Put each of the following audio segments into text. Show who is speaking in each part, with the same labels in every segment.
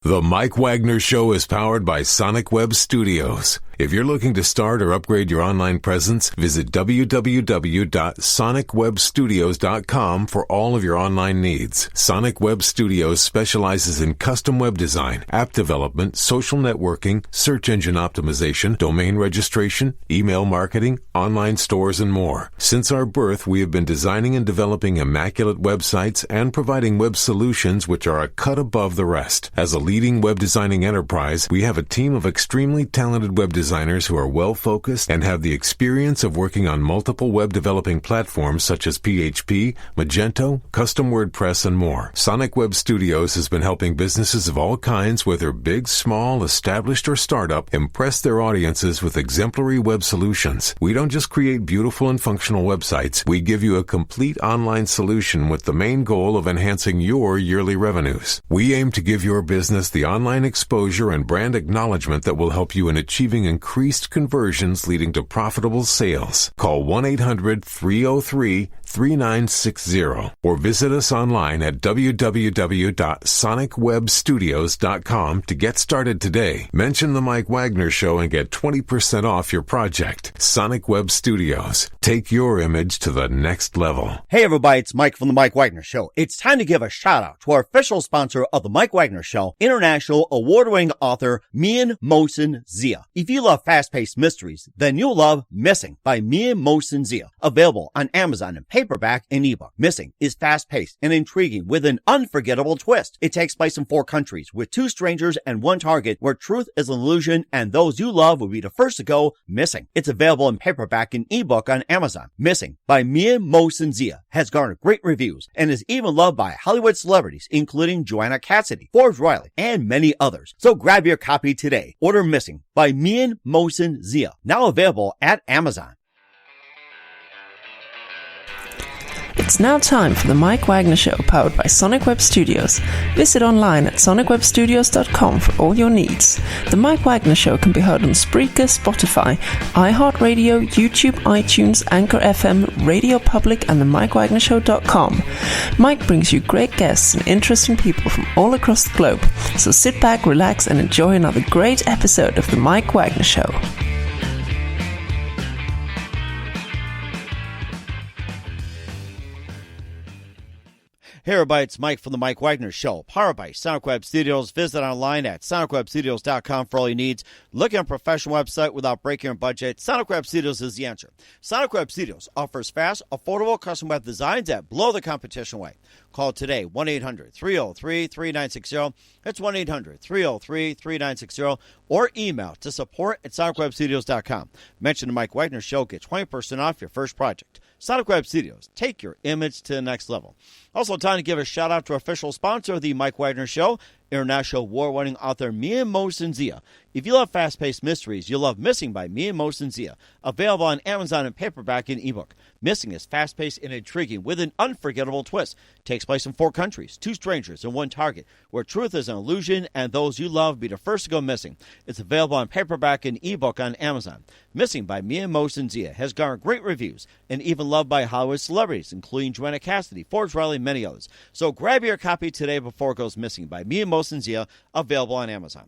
Speaker 1: The Mike Wagner Show is powered by Sonic Web Studios. If you're looking to start or upgrade your online presence, visit www.sonicwebstudios.com for all of your online needs. Sonic Web Studios specializes in custom web design, app development, social networking, search engine optimization, domain registration, email marketing, online stores, and more. Since our birth, we have been designing and developing immaculate websites and providing web solutions which are a cut above the rest. As a leading web designing enterprise, we have a team of extremely talented web designers who are well-focused and have the experience of working on multiple web developing platforms such as PHP, Magento, custom WordPress, and more. Sonic Web Studios has been helping businesses of all kinds, whether big, small, established, or startup, impress their audiences with exemplary web solutions. We don't just create beautiful and functional websites. We give you a complete online solution with the main goal of enhancing your yearly revenues. We aim to give your business the online exposure and brand acknowledgement that will help you in achieving increased conversions leading to profitable sales. Call 1-800-303-3960 or visit us online at www.sonicwebstudios.com to get started today. Mention the Mike Wagner Show and get 20% off your project. Sonic Web Studios. Take your image to the next level.
Speaker 2: Hey everybody, it's Mike from the Mike Wagner Show. It's time to give a shout out to our official sponsor of the Mike Wagner Show, international award-winning author Mian Mohsen Zia. If you love fast-paced mysteries, then you'll love Missing by Mian Mohsen Zia. Available on Amazon in paperback and ebook. Missing is fast-paced and intriguing with an unforgettable twist. It takes place in 4 countries with 2 strangers and 1 target where truth is an illusion and those you love will be the first to go missing. It's available in paperback and ebook on Amazon. Missing by Mian Mohsen Zia has garnered great reviews and is even loved by Hollywood celebrities including Joanna Cassidy, Forbes Riley, and many others. So grab your copy today. Order Missing by Mian Mohsen Zia, now available at Amazon.
Speaker 3: It's now time for the Mike Wagner Show, powered by Sonic Web Studios. Visit online at sonicwebstudios.com for all your needs. The Mike Wagner Show can be heard on Spreaker, Spotify, iHeartRadio, YouTube, iTunes, Anchor FM, Radio Public, and the MikeWagnerShow.com. Mike brings you great guests and interesting people from all across the globe. So sit back, relax, and enjoy another great episode of the Mike Wagner Show.
Speaker 2: Hey everybody, it's Mike from the Mike Wagner Show, powered by Sonic Web Studios. Visit online at sonicwebstudios.com for all your needs. Looking at a professional website without breaking your budget? Sonic Web Studios is the answer. Sonic Web Studios offers fast, affordable custom web designs that blow the competition away. Call today, 1-800-303-3960. That's 1-800-303-3960. Or email to support@sonicwebstudios.com. Mention the Mike Wagner Show. Get 20% off your first project. Sonic Web Studios. Take your image to the next level. Also, time to give a shout out to our official sponsor of the Mike Wagner Show, international award-winning author Mian Mohsen Zia. If you love fast-paced mysteries, you'll love Missing by Mian Mohsen Zia. Available on Amazon in paperback and ebook. Missing is fast-paced and intriguing with an unforgettable twist. Takes place in 4 countries, 2 strangers, and 1 target, where truth is an illusion and those you love be the first to go missing. It's available on paperback and ebook on Amazon. Missing by Mian Mohsen Zia has garnered great reviews and even loved by Hollywood celebrities, including Joanna Cassidy, Forbes Riley, and many others. So grab your copy today before it goes missing by Mian Mohsen Zia, available on Amazon.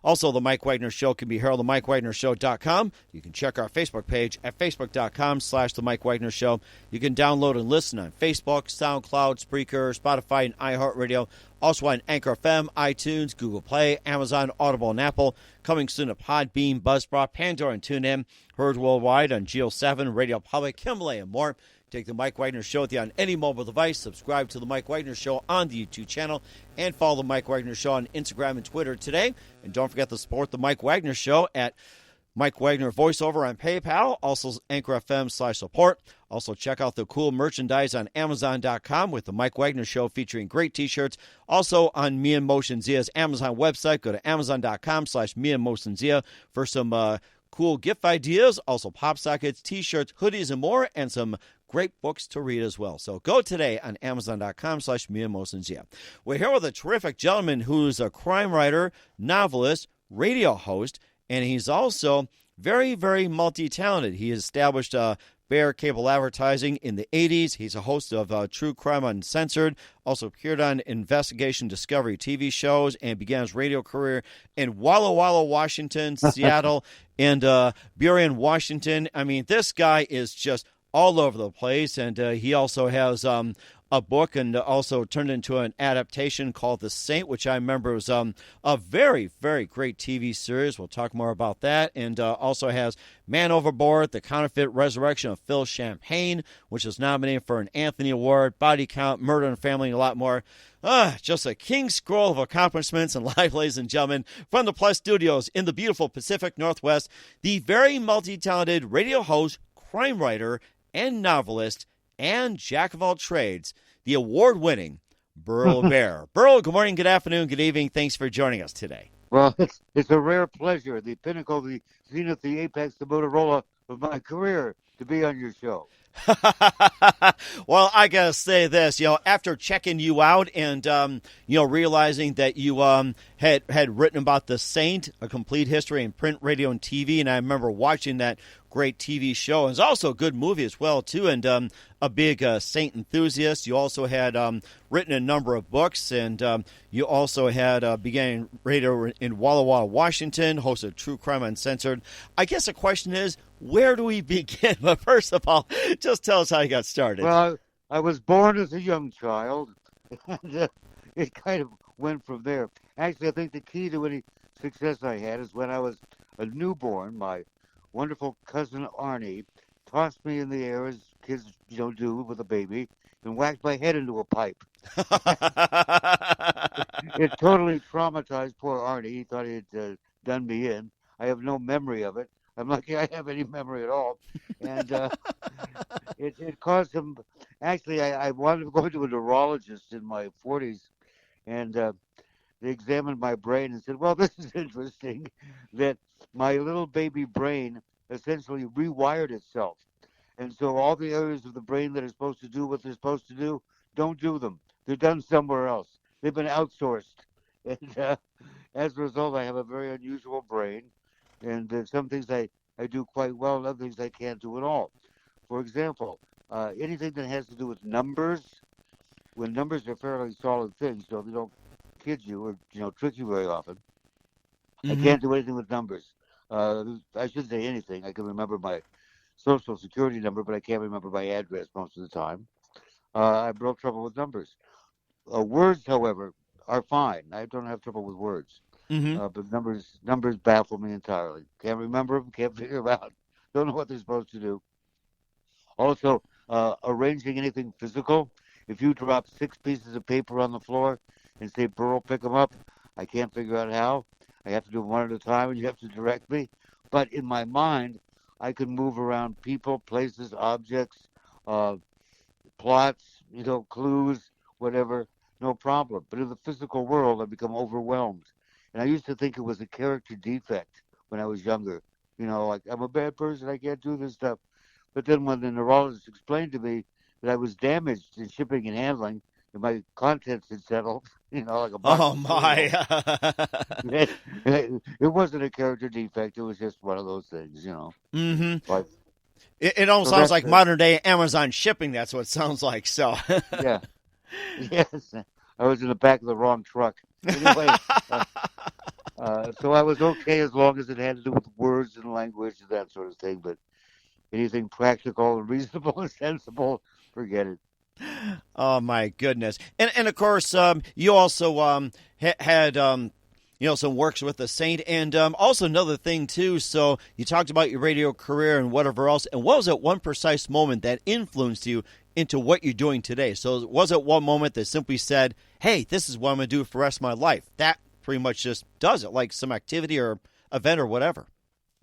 Speaker 2: Also, the Mike Wagner Show can be heard on themikewagnershow.com. You can check our Facebook page at facebook.com/The Mike Wagner Show. You can download and listen on Facebook, SoundCloud, Spreaker, Spotify, and iHeartRadio. Also on Anchor FM, iTunes, Google Play, Amazon, Audible, and Apple. Coming soon to Podbean, Buzzsprout, Pandora, and TuneIn. Heard worldwide on Geo 7, Radio Public, Himalaya, and more. Take the Mike Wagner Show with you on any mobile device. Subscribe to the Mike Wagner Show on the YouTube channel. And follow the Mike Wagner Show on Instagram and Twitter today. And don't forget to support the Mike Wagner Show at Mike Wagner Voiceover on PayPal. Also Anchor FM/support. Also check out the cool merchandise on Amazon.com with the Mike Wagner Show featuring great t-shirts. Also on Mian Mohsen Zia's Amazon website. Go to Amazon.com/Mian Mohsen Zia for some cool gift ideas. Also pop sockets, t-shirts, hoodies, and more. And some great books to read as well. So go today on Amazon.com/Mian Mohsen Zia. We're here with a terrific gentleman who's a crime writer, novelist, radio host, and he's also very, very multi-talented. He has established Bear Cable Advertising in the 80s. He's a host of True Crime Uncensored, also appeared on investigation discovery TV shows, and began his radio career in Walla Walla, Washington, Seattle, and Burien, Washington. I mean, this guy is just all over the place, and he also has a book and also turned into an adaptation called The Saint, which I remember was a very, very great TV series. We'll talk more about that. And also has Man Overboard, The Counterfeit Resurrection of Phil Champagne, which is nominated for an Anthony Award, Body Count, Murder in the Family, and a lot more. Just a king scroll of accomplishments and life, ladies and gentlemen, from the Plus Studios in the beautiful Pacific Northwest, the very multi-talented radio host, crime writer, and novelist, and jack of all trades, the award-winning Burl Bear. Burl, good morning, good afternoon, good evening. Thanks for joining us today.
Speaker 4: Well, it's a rare pleasure, the pinnacle, the zenith, the apex, the Motorola of my career, to be on your show.
Speaker 2: Well, I gotta say this, after checking you out and realizing that you had written about The Saint, a complete history in print, radio, and TV, and I remember watching that great TV show. It's also a good movie as well too, and a big Saint enthusiast. You also had written a number of books, and you also had began radio in Walla Walla, Washington, hosted True Crime Uncensored. I guess the question is, where do we begin? But first of all, just tell us how you got started.
Speaker 4: Well, I was born as a young child, and it kind of went from there. Actually, I think the key to any success I had is when I was a newborn, my wonderful cousin Arnie tossed me in the air, as kids do with a baby, and whacked my head into a pipe. It totally traumatized poor Arnie. He thought he had done me in. I have no memory of it. I'm lucky I have any memory at all. And it caused him... Actually, I wanted to go to a neurologist in my 40s, and they examined my brain and said, well, this is interesting, that my little baby brain essentially rewired itself. And so all the areas of the brain that are supposed to do what they're supposed to do, don't do them. They're done somewhere else. They've been outsourced. And as a result, I have a very unusual brain. And some things I do quite well, and other things I can't do at all. For example, anything that has to do with numbers, when numbers are fairly solid things, so they don't kid you or trick you very often, I can't do anything with numbers. I shouldn't say anything. I can remember my social security number, but I can't remember my address most of the time. I have no trouble with numbers. Words, however, are fine. I don't have trouble with words. But numbers baffle me entirely. Can't remember them, can't figure them out. Don't know what they're supposed to do. Also, arranging anything physical. If you drop 6 pieces of paper on the floor and say, Burl, pick them up, I can't figure out how. I have to do them one at a time, and you have to direct me. But in my mind, I can move around people, places, objects, plots, clues, whatever, no problem. But in the physical world, I become overwhelmed. And I used to think it was a character defect when I was younger. Like, I'm a bad person, I can't do this stuff. But then when the neurologist explained to me that I was damaged in shipping and handling, and my contents had settled, like a box.
Speaker 2: Oh, my.
Speaker 4: It wasn't a character defect. It was just one of those things, But,
Speaker 2: it almost sounds like modern-day Amazon shipping. That's what it sounds like, so.
Speaker 4: Yeah. Yes. I was in the back of the wrong truck. Anyway, so I was okay as long as it had to do with words and language and that sort of thing. But anything practical and reasonable and sensible, forget it.
Speaker 2: Oh, my goodness. And of course, you also had some works with The Saint. And also another thing, too, so you talked about your radio career and whatever else. And what was that one precise moment that influenced you into what you're doing today? So was it one moment that simply said, hey, this is what I'm going to do for the rest of my life? That pretty much just does it, like some activity or event or whatever.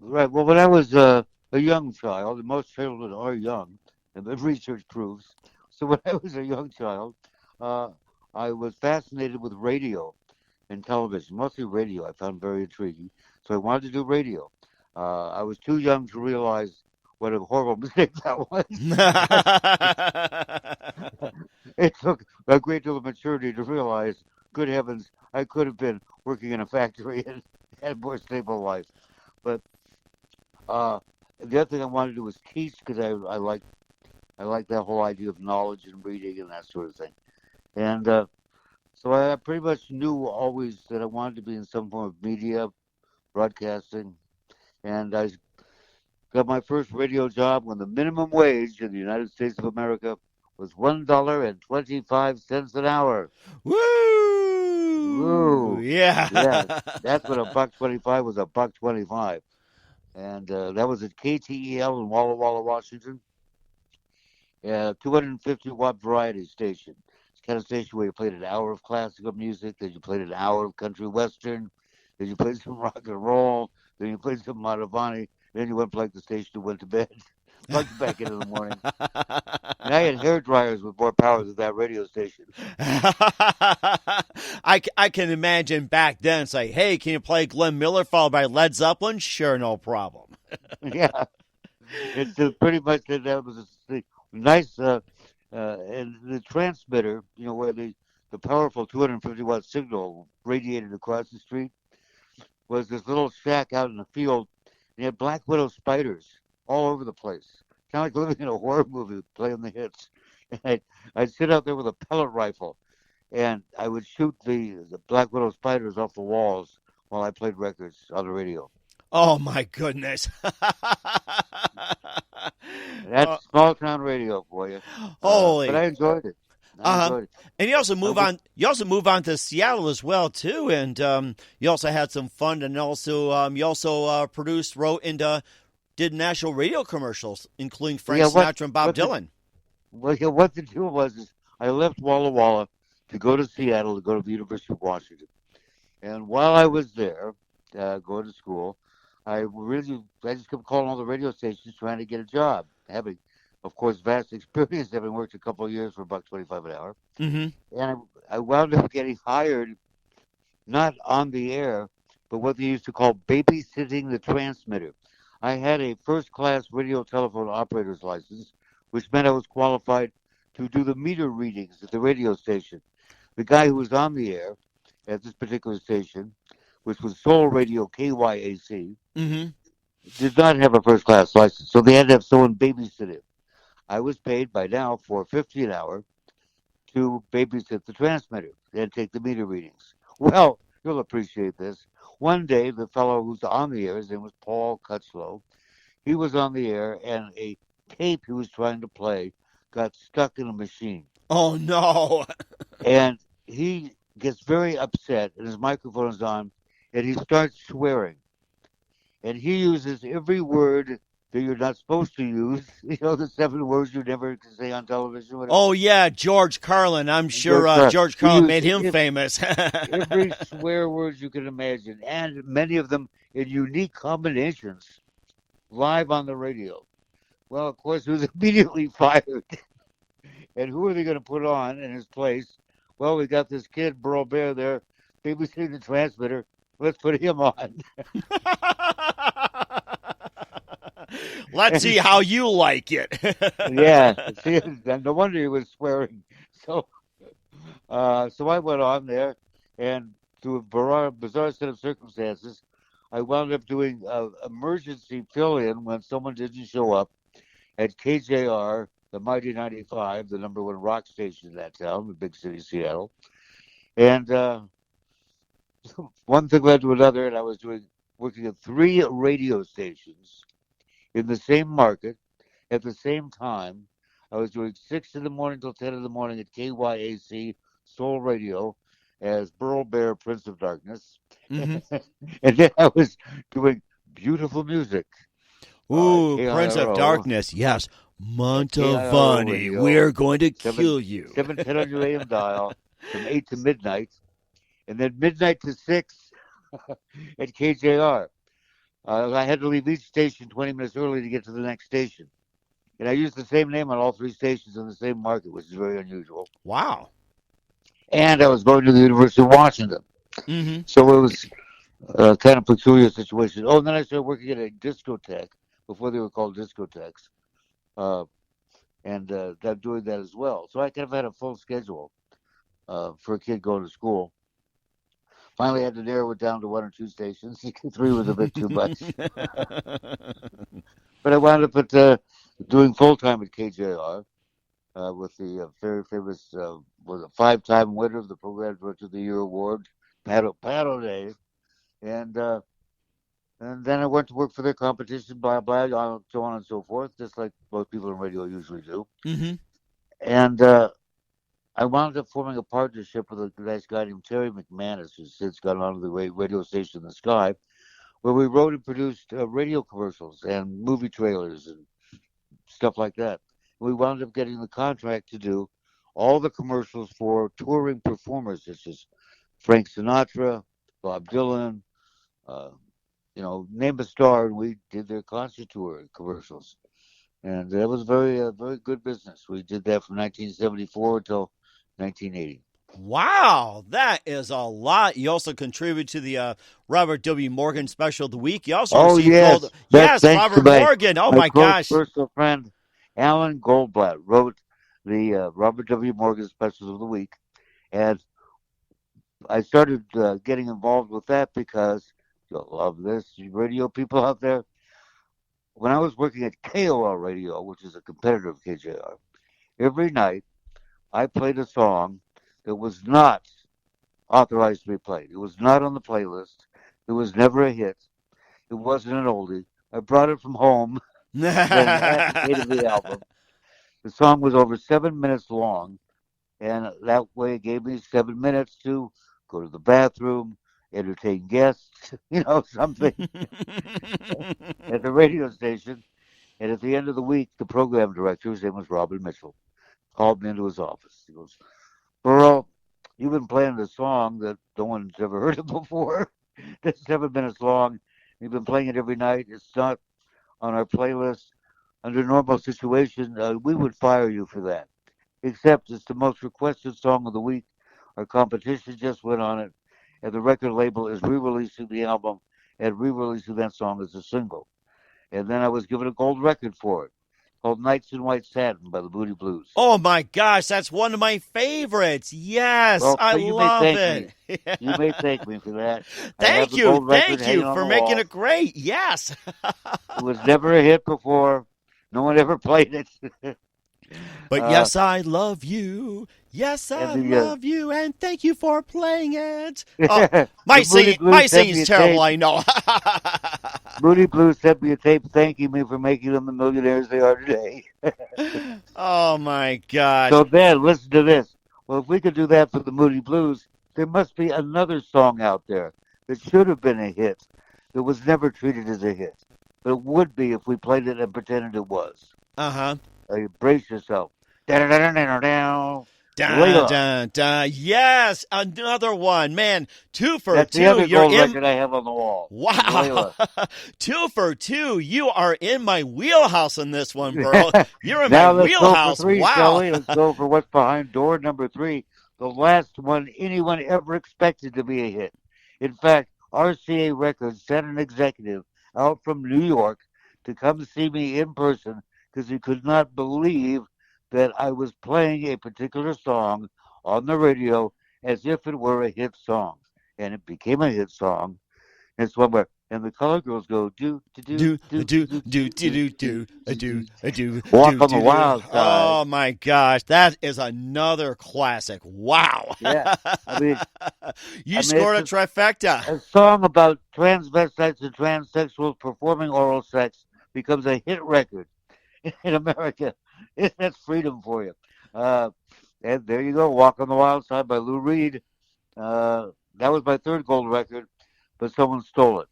Speaker 4: Right. Well, when I was a young child, and most children are young, and the research proves. So when I was a young child, I was fascinated with radio and television, mostly radio. I found very intriguing. So I wanted to do radio. I was too young to realize what a horrible mistake that was. It took a great deal of maturity to realize, good heavens, I could have been working in a factory and had a more stable life. But the other thing I wanted to do was teach because I like that whole idea of knowledge and reading and that sort of thing. And so I pretty much knew always that I wanted to be in some form of media, broadcasting, and I got my first radio job when the minimum wage in the United States of America was $1.25 an hour.
Speaker 2: Woo!
Speaker 4: Woo!
Speaker 2: Yeah.
Speaker 4: Yeah, that's when a $1.25 was a $1.25, and that was at KTEL in Walla Walla, Washington. 250-watt variety station. It's kind of station where you played an hour of classical music, then you played an hour of country western, then you played some rock and roll, then you played some Mantovani, then you went like the station and went to bed, plugged it back in the morning. And I had hair dryers with more power than that radio station.
Speaker 2: I can imagine back then. It's like, hey, can you play Glenn Miller followed by Led Zeppelin? Sure, no problem.
Speaker 4: Yeah, it's pretty much that was a nice and the transmitter, where the powerful 250-watt signal radiated across the street was this little shack out in the field. And you had black widow spiders all over the place, kind of like living in a horror movie, playing the hits. And I'd sit out there with a pellet rifle, and I would shoot the black widow spiders off the walls while I played records on the radio.
Speaker 2: Oh, my goodness.
Speaker 4: That's small town radio for you.
Speaker 2: Holy.
Speaker 4: But I enjoyed it. I enjoyed it.
Speaker 2: And you also move on. You also move on to Seattle as well too, and you also had some fun. And also, you also produced, wrote, and did national radio commercials, including Frank Sinatra and Bob Dylan.
Speaker 4: What the deal was is I left Walla Walla to go to Seattle to go to the University of Washington, and while I was there going to school, I just kept calling all the radio stations trying to get a job, having, of course, vast experience, having worked a couple of years for $1.25 an hour.
Speaker 2: Mm-hmm.
Speaker 4: And I wound up getting hired, not on the air, but what they used to call babysitting the transmitter. I had a first-class radio telephone operator's license, which meant I was qualified to do the meter readings at the radio station. The guy who was on the air at this particular station, which was Soul Radio KYAC,
Speaker 2: mm-hmm.
Speaker 4: did not have a first-class license, so they had to have someone babysit him. I was paid by now $4.50 an hour to babysit the transmitter and take the meter readings. Well, you'll appreciate this. One day, the fellow who's on the air, his name was Paul Cutslow, he was on the air, and a tape he was trying to play got stuck in a machine.
Speaker 2: Oh, no.
Speaker 4: And he gets very upset, and his microphone is on, and he starts swearing. And he uses every word that you're not supposed to use. The 7 words you never can say on television. Whatever.
Speaker 2: Oh, yeah, George Carlin. I'm sure George Carlin made him famous.
Speaker 4: Every swear words you can imagine, and many of them in unique combinations, live on the radio. Well, of course, he was immediately fired. And who are they going to put on in his place? Well, we got this kid, Burl there, babysitting the transmitter. Let's put him on.
Speaker 2: Let's see how you like it.
Speaker 4: Yeah. See, no wonder he was swearing. So I went on there, and through a bizarre set of circumstances, I wound up doing emergency fill-in when someone didn't show up at KJR, the Mighty 95, the #1 rock station in that town, the big city, Seattle. And one thing led to another, and I was working at 3 radio stations in the same market at the same time. I was doing 6 in the morning till 10 in the morning at KYAC Soul Radio as Burl, Prince of Darkness.
Speaker 2: Mm-hmm.
Speaker 4: And then I was doing beautiful music.
Speaker 2: Ooh, Prince of Darkness, yes. Mantovani, we're going to kill you.
Speaker 4: 710 on your AM dial from 8 to midnight, and then midnight to 6 at KJR. I had to leave each station 20 minutes early to get to the next station. And I used the same name on all 3 stations in the same market, which is very unusual.
Speaker 2: Wow.
Speaker 4: And I was going to the University of Washington.
Speaker 2: Mm-hmm.
Speaker 4: So it was a kind of peculiar situation. Oh, and then I started working at a discotheque before they were called discotheques. And doing that as well. So I kind of had a full schedule for a kid going to school. Finally, I had to narrow it down to 1 or 2 stations. 3 was a bit too much. But I wound up doing full-time at KJR with the very famous, was a 5-time winner of the Program Director of the Year Award, Paddle Day. And then I went to work for their competition, blah, blah, so on and so forth, just like most people in radio usually do.
Speaker 2: Mm-hmm.
Speaker 4: And I wound up forming a partnership with a nice guy named Terry McManus, who's since gone on to the radio station in the sky, where we wrote and produced radio commercials and movie trailers and stuff like that. We wound up getting the contract to do all the commercials for touring performers, such as Frank Sinatra, Bob Dylan, name a star, and we did their concert tour commercials. And that was very good business. We did that from 1974 until 1980.
Speaker 2: Wow, that is a lot. You also contributed to the Robert W. Morgan Special of the Week. You also received gold. Yes, Robert Morgan. Oh, my gosh.
Speaker 4: My personal friend, Alan Goldblatt, wrote the Robert W. Morgan Specials of the Week. And I started getting involved with that because you'll love this, you radio people out there. When I was working at KOL Radio, which is a competitor of KJR, every night I played a song that was not authorized to be played. It was not on the playlist. It was never a hit. It wasn't an oldie. I brought it from home and added the album. The song was over 7 minutes long, and that way it gave me 7 minutes to go to the bathroom, entertain guests, something at the radio station. And at the end of the week, the program director, his name was Robin Mitchell, called me into his office. He goes, Burl, you've been playing a song that no one's ever heard of before. That's 7 minutes long. You've been playing it every night. It's not on our playlist. Under normal situation, we would fire you for that. Except it's the most requested song of the week. Our competition just went on it, and the record label is re-releasing the album and re-releasing that song as a single. And then I was given a gold record for it, called Nights in White Satin by the Moody Blues.
Speaker 2: Oh, my gosh, that's one of my favorites. Yes,
Speaker 4: well,
Speaker 2: I love it.
Speaker 4: Yeah. You may thank me for that.
Speaker 2: Thank you for making it great. Yes.
Speaker 4: It was never a hit before. No one ever played it.
Speaker 2: But yes, I love you. Yes, I love you, and thank you for playing it. Oh, my singing's terrible, I know.
Speaker 4: Moody Blues sent me a tape thanking me for making them the millionaires they are today.
Speaker 2: Oh, my gosh.
Speaker 4: So then, listen to this. Well, if we could do that for the Moody Blues, there must be another song out there that should have been a hit that was never treated as a hit. But it would be if we played it and pretended it was.
Speaker 2: Uh-huh.
Speaker 4: Brace yourself.
Speaker 2: Yes, another one. Man, 2 for 2.
Speaker 4: That's the other gold record I have on the wall.
Speaker 2: Wow. 2 for 2. You are in my wheelhouse on this one, Burl. You're in my wheelhouse.
Speaker 4: Go for 3,
Speaker 2: wow.
Speaker 4: Shall we? Let's go for what's behind door number 3. The last one anyone ever expected to be a hit. In fact, RCA Records sent an executive out from New York to come see me in person because he could not believe that I was playing a particular song on the radio as if it were a hit song. And it became a hit song. It's one where, and the color girls go, do, walk on the wild side.
Speaker 2: Oh, my gosh. That is another classic. Wow.
Speaker 4: Yeah. I mean,
Speaker 2: you scored a trifecta.
Speaker 4: A song about transvestites and transsexuals performing oral sex becomes a hit record in America. That's freedom for you. And there you go, Walk on the Wild Side by Lou Reed. That was my 3rd gold record, but someone stole it.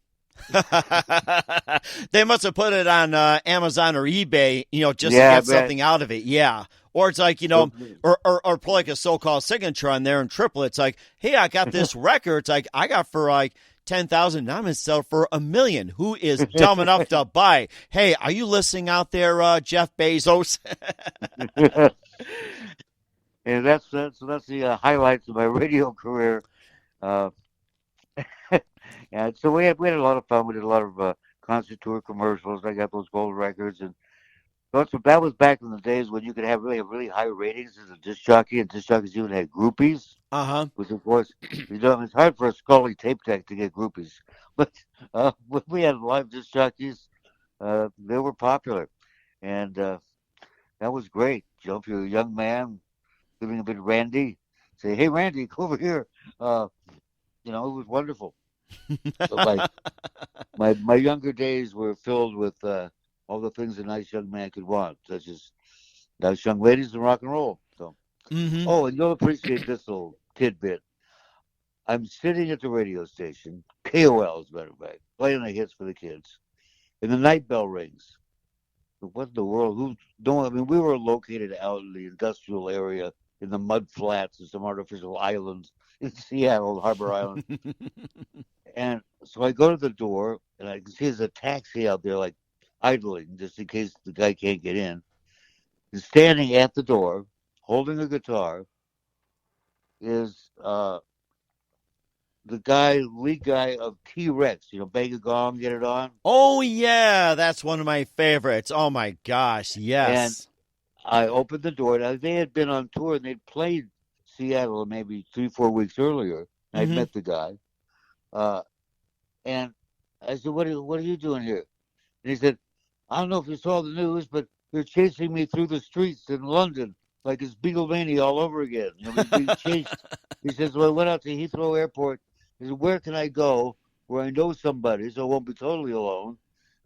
Speaker 2: They must have put it on Amazon or eBay, just to get something out of it. Yeah. Or it's like, or put like a so-called signature on there and triple it. It's like, hey, I got this record. It's like, I got for like 10,000. Now I'm going to sell for $1 million. Who is dumb enough to buy? Hey, are you listening out there, Jeff Bezos?
Speaker 4: And that's the highlights of my radio career. And so we had a lot of fun. We did a lot of concert tour commercials. I got those gold records, and that was back in the days when you could have really high ratings as a disc jockey, and disc jockeys even had groupies. Which of course, it's hard for a Scully tape tech to get groupies, but we had live disc jockeys. they were popular, and that was great. You know, if you're a young man living with Randy, say, "Hey, Randy, come over here." You know, it was wonderful. So my younger days were filled with all the things a nice young man could want, such as nice young ladies and rock and roll. So,
Speaker 2: Mm-hmm.
Speaker 4: oh, and you'll appreciate this little tidbit. I'm sitting at the radio station, KOL as a matter of fact, playing the hits for the kids, and the night bell rings. What in the world? Who? No, I mean, we were located out in the industrial area in the mud flats and some artificial islands in Seattle, Harbor Island. And so I go to the door, and I can see there's a taxi out there, like idling, just in case the guy can't get in. And standing at the door, holding a guitar, is the lead guy of T-Rex. You know, bang a gong, get it on.
Speaker 2: Oh, yeah, that's one of my favorites. Oh, my gosh, yes.
Speaker 4: And I opened the door. Now, they had been on tour, and they'd played Seattle maybe 3-4 weeks earlier. And I'd met the guy. And I said, what are you doing here? And he said, I don't know if you saw the news, but they're chasing me through the streets in London like it's Beatlemania all over again. You know, being chased. He says, well, I went out to Heathrow Airport. He said, where can I go where I know somebody so I won't be totally alone,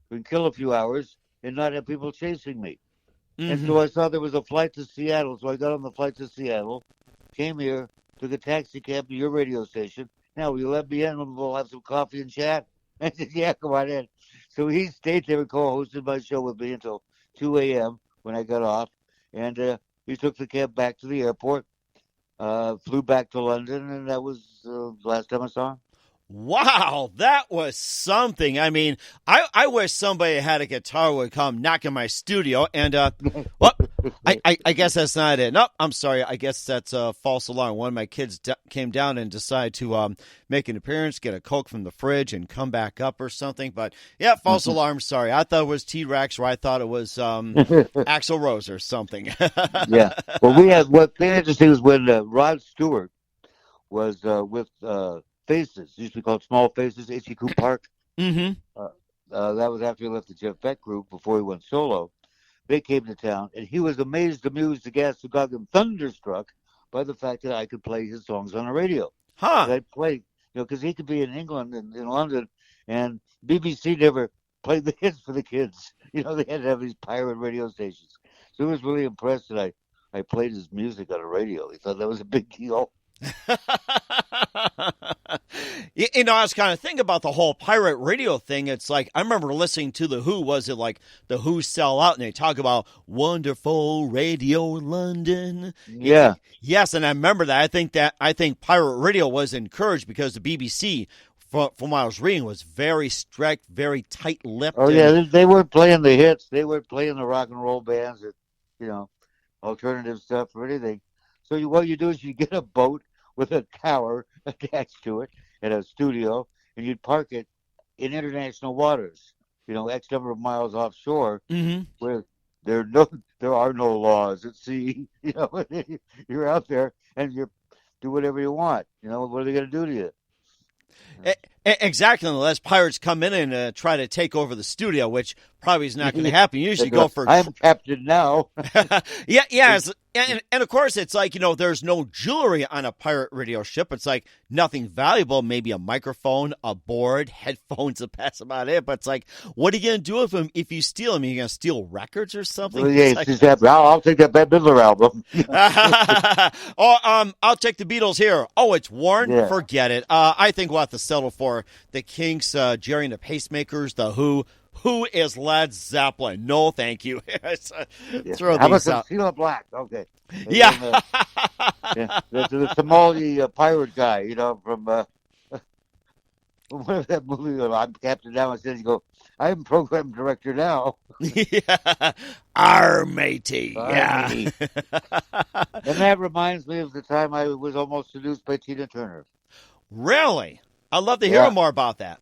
Speaker 4: can kill a few hours, and not have people chasing me? Mm-hmm. And so I saw there was a flight to Seattle, so I got on the flight to Seattle, came here, took a taxi cab to your radio station. Now, will you let me in and we'll have some coffee and chat? I said, yeah, come on in. So he stayed there and co-hosted my show with me until 2 a.m. when I got off. And he took the cab back to the airport, flew back to London, and that was the last time I saw him.
Speaker 2: Wow, that was something. I mean, I wish somebody had a guitar would come knock in my studio and, well, I guess that's not it. No, I'm sorry. I guess that's a false alarm. One of my kids came down and decided to make an appearance, get a Coke from the fridge, and come back up or something. But, yeah, false alarm. Sorry. I thought it was T-Rex, or I thought it was Axl Rose or something.
Speaker 4: Yeah. Well, what's interesting is when Rod Stewart was with Faces, used to be called Small Faces, HEQ Park.
Speaker 2: Mm-hmm.
Speaker 4: That was after he left the Jeff Beck group before he went solo. They came to town, and he was amazed, amused, aghast, and thunderstruck by the fact that I could play his songs on the radio.
Speaker 2: Huh.
Speaker 4: I'd play, because he could be in England and in London, and BBC never played the hits for the kids. They had to have these pirate radio stations. So he was really impressed that I played his music on the radio. He thought that was a big deal.
Speaker 2: I was kind of thinking about the whole pirate radio thing. It's like, I remember listening to The Who. Was it like The Who Sell Out? And they talk about wonderful Radio London.
Speaker 4: Yeah.
Speaker 2: Yes, and I remember that. I think pirate radio was encouraged because the BBC, from what I was reading, was very strict, very tight-lipped.
Speaker 4: Oh, yeah, they weren't playing the hits. They weren't playing the rock and roll bands or, alternative stuff or anything. So what you do is you get a boat with a tower attached to it and a studio, and you'd park it in international waters, X number of miles offshore, where there are no laws at sea. You're out there and you do whatever you want. What are they going to do to you?
Speaker 2: Exactly, unless pirates come in and try to take over the studio, which probably is not going to happen. You usually go for...
Speaker 4: I'm captain now.
Speaker 2: Yeah. And of course, it's like, there's no jewelry on a pirate radio ship. It's like nothing valuable, maybe a microphone, a board, headphones, that's about it. But it's like, what are you going to do with them if you steal them? Are you going to steal records or something?
Speaker 4: Well, yeah, I'll take that Bette Midler album.
Speaker 2: I'll take the Beatles here. Oh, it's worn?
Speaker 4: Yeah.
Speaker 2: Forget it. I think we'll have to settle for the Kinks, Jerry and the Pacemakers, the Who. Who is Led Zeppelin? No, thank you. Throw
Speaker 4: How about
Speaker 2: these
Speaker 4: some
Speaker 2: out.
Speaker 4: Cilla Black? Okay.
Speaker 2: Yeah.
Speaker 4: The Somali pirate guy, from whatever that movie. I'm captain now. I said, you go, I'm program director now.
Speaker 2: Yeah. Our matey. Yeah.
Speaker 4: And that reminds me of the time I was almost seduced by Tina Turner.
Speaker 2: Really? I'd love to hear more about that.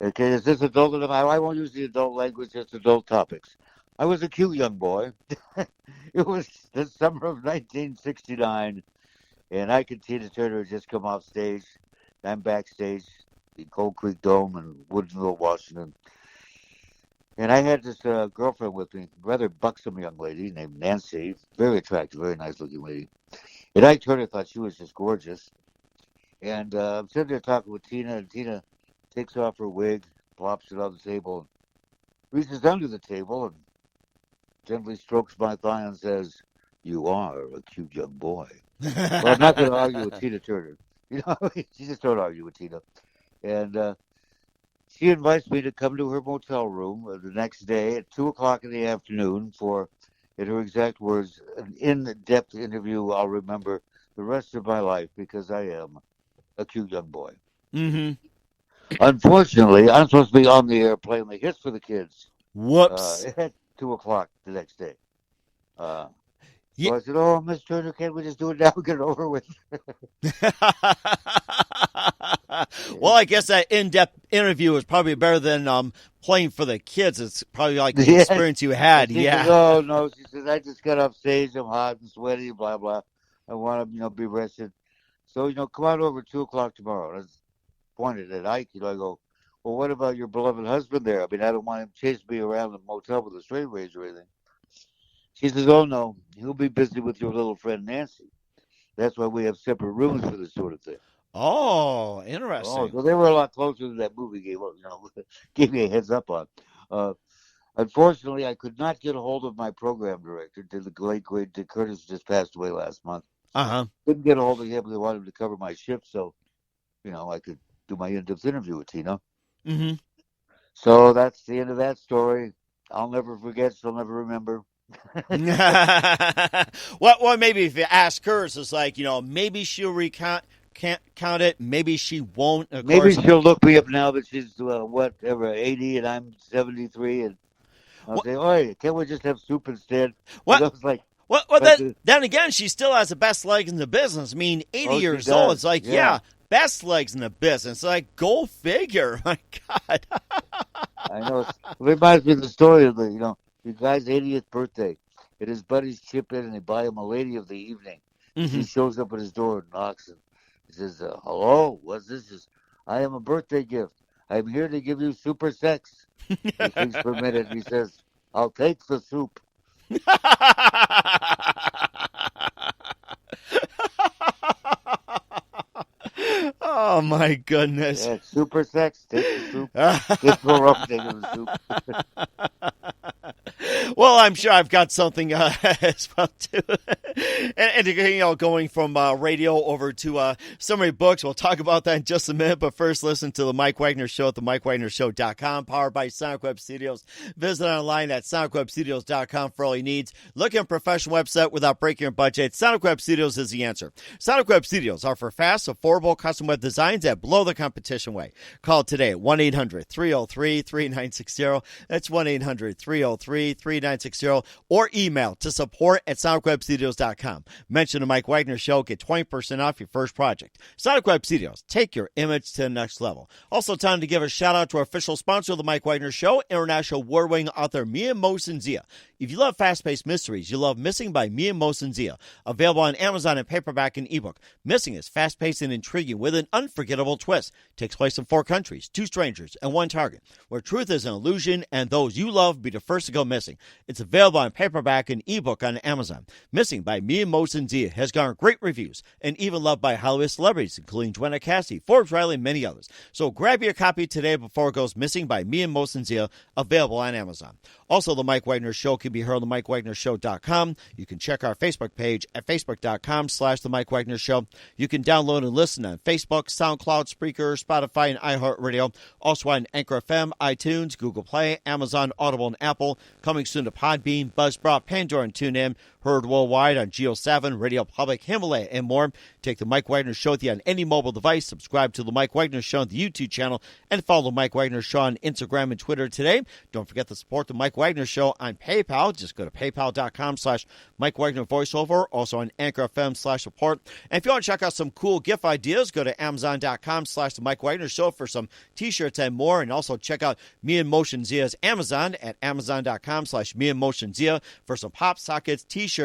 Speaker 4: Okay, is this adult? I won't use the adult language, just adult topics. I was a cute young boy. It was the summer of 1969, and I and Tina Turner had just come off stage. I'm backstage in Cold Creek Dome in Woodinville, Washington. And I had this girlfriend with me, rather buxom young lady named Nancy, very attractive, very nice looking lady. And I Turner thought she was just gorgeous. And I'm sitting there talking with Tina, and Tina takes off her wig, plops it on the table, and reaches under the table and gently strokes my thigh and says, "You are a cute young boy." Well, I'm not going to argue with Tina Turner. You know, you just don't argue with Tina. And she invites me to come to her motel room the next day at 2 o'clock in the afternoon for, in her exact words, an in-depth interview I'll remember the rest of my life because I am a cute young boy.
Speaker 2: Mm-hmm.
Speaker 4: Unfortunately, I'm supposed to be on the air playing the hits for the kids.
Speaker 2: Whoops.
Speaker 4: At 2 o'clock the next day.
Speaker 2: Yeah.
Speaker 4: So I said, "Oh, Miss Turner, can't we just do it now and get it over with?"
Speaker 2: Well, I guess that in-depth interview is probably better than playing for the kids. It's probably like the experience you had.
Speaker 4: She
Speaker 2: Yeah.
Speaker 4: says, "Oh, no." She says, "I just got off stage. I'm hot and sweaty, blah, blah. I want to, be rested. So, come on over at 2 o'clock tomorrow." And I pointed at Ike. I go, "Well, what about your beloved husband there? I mean, I don't want him chasing me around the motel with a straight razor or anything." She says, "Oh, no. He'll be busy with your little friend Nancy. That's why we have separate rooms for this sort of thing."
Speaker 2: Oh, interesting.
Speaker 4: Oh, so they were a lot closer than that movie gave me a heads up on. Unfortunately, I could not get a hold of my program director. The late, great Dick Curtis just passed away last month.
Speaker 2: Uh-huh.
Speaker 4: Couldn't get a hold of him. They wanted him to cover my shift, so, I could do my in-depth interview with Tina.
Speaker 2: Mm-hmm.
Speaker 4: So that's the end of that story. I'll never forget. She'll never remember.
Speaker 2: Well, maybe if you ask her, it's like, maybe she'll can't count it. Maybe she won't.
Speaker 4: Maybe she'll look me up now that she's, 80 and I'm 73, and I'll say, "Oh, can't we just have soup instead?"
Speaker 2: What?
Speaker 4: I was like,
Speaker 2: well, then again, she still has the best legs in the business. I mean, 80 years old. It's like, yeah, best legs in the business. Like, go figure. My God.
Speaker 4: I know. It reminds me of the story of the guy's 80th birthday. And his buddies chip in and they buy him a lady of the evening.
Speaker 2: Mm-hmm.
Speaker 4: She shows up at his door and knocks and he says, "Hello, what's this?" "I am a birthday gift. I'm here to give you super sex." He thinks for a minute and he says, "I'll take the soup."
Speaker 2: Oh, my goodness.
Speaker 4: Yeah, super sex. Take the soup. Just go up taking the soup.
Speaker 2: Well, I'm sure I've got something as well, too. and going from radio over to summary books. We'll talk about that in just a minute. But first, listen to The Mike Wagner Show at themikewagnershow.com, powered by Sonic Web Studios. Visit online at sonicwebstudios.com for all your needs. Look at a professional website without breaking your budget. Sonic Web Studios is the answer. Sonic Web Studios are for fast, affordable, custom web designs that blow the competition away. Call today at 1-800-303-3960. That's 1-800-303-3960. Or email to support@sonicwebstudios.com. Mention the Mike Wagner Show. Get 20% off your first project. Sonic Web Studios. Take your image to the next level. Also, time to give a shout out to our official sponsor of the Mike Wagner Show, international award-winning author Mia Mosin-Zia. If you love fast-paced mysteries, you love Missing by Mia Mosin-Zia. Available on Amazon in paperback and ebook. Missing is fast-paced and intriguing with an unforgettable twist. Takes place in 4 countries, 2 strangers, and 1 target, where truth is an illusion and those you love be the first to go missing. It's available on paperback and ebook on Amazon. Missing by Mia Mosin-Zia has garnered great reviews and even loved by Hollywood celebrities, including Joanna Cassidy, Forbes Riley, and many others. So grab your copy today before it goes missing by Mia Mosin-Zia, available on Amazon. Also, The Mike Wagner Show can be heard on themikewagnershow.com. You can check our Facebook page at facebook.com/The Mike Wagner Show. You can download and listen on Facebook, SoundCloud, Spreaker, Spotify, and iHeartRadio. Also on Anchor FM, iTunes, Google Play, Amazon, Audible, and Apple. Coming soon to Podbean, Buzzsprout, Pandora, and TuneIn. Heard worldwide on Geo 7, Radio Public, Himalaya, and more. Take The Mike Wagner Show with you on any mobile device. Subscribe to The Mike Wagner Show on the YouTube channel and follow The Mike Wagner Show on Instagram and Twitter today. Don't forget to support The Mike Wagner Show on PayPal. Just go to paypal.com/Mike Wagner Voiceover. Also on Anchor FM/support. And if you want to check out some cool gift ideas, go to Amazon.com/The Mike Wagner Show for some t-shirts and more. And also check out Me and Motion Zia's Amazon at Amazon.com/Me and Motion Zia for some pop sockets, t-shirts,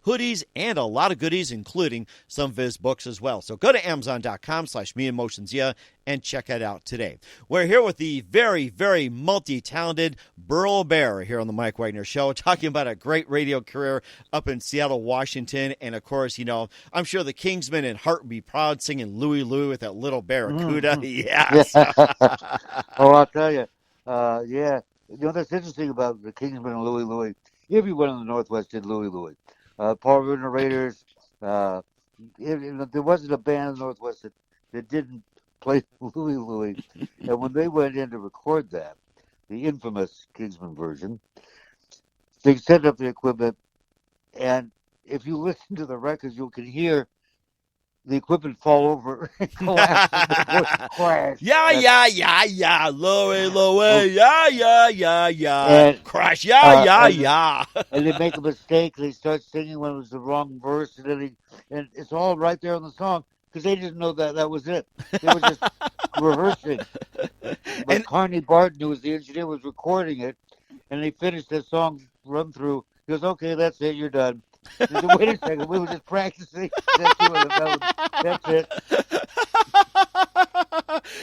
Speaker 2: hoodies, and a lot of goodies, including some of his books as well. So go to Amazon.com/meeemotionsia and check it out today. We're here with the very, very multi-talented Burl Bear here on the Mike Wagner Show, talking about a great radio career up in Seattle, Washington. And, of course, I'm sure the Kingsmen and Hart would be proud singing Louie Louie with that little barracuda. Yes.
Speaker 4: Oh, I'll tell you. Yeah. That's interesting about the Kingsmen and Louie Louie. Everyone in the Northwest did Louie Louie. Paul River Raiders. There wasn't a band in the Northwest that didn't play Louie Louie. And when they went in to record that, the infamous Kingsman version, they set up the equipment, and if you listen to the records, you can hear the equipment fall over and collapse and crash.
Speaker 2: Yeah. Louie, yeah. Crash, yeah.
Speaker 4: And they make a mistake. They start singing when it was the wrong verse, and it's all right there on the song because they didn't know that was it. They were just rehearsing. But Carney Barton, who was the engineer, was recording it, and they finished the song run through. He goes, "Okay, that's it. You're done." He said, "Wait a second. We were just practicing." That's it.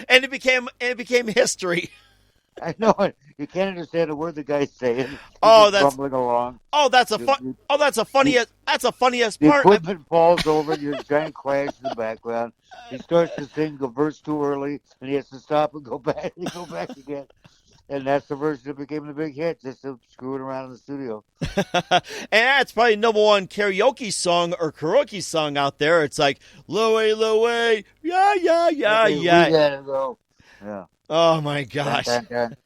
Speaker 2: And it became history.
Speaker 4: I know it. You can't understand a word the guy's saying. He's bumbling along.
Speaker 2: That's the funniest
Speaker 4: The
Speaker 2: part.
Speaker 4: equipment falls over. Your giant crash in the background. He starts to sing a verse too early, and he has to stop and go back again. And that's the version that became the big hit, just screwing around in the studio.
Speaker 2: And that's probably number one karaoke song or karaoke song out there. It's like, Louie, Louie, yeah.
Speaker 4: We gotta go. Yeah.
Speaker 2: Oh, my gosh.
Speaker 4: Dun, dun,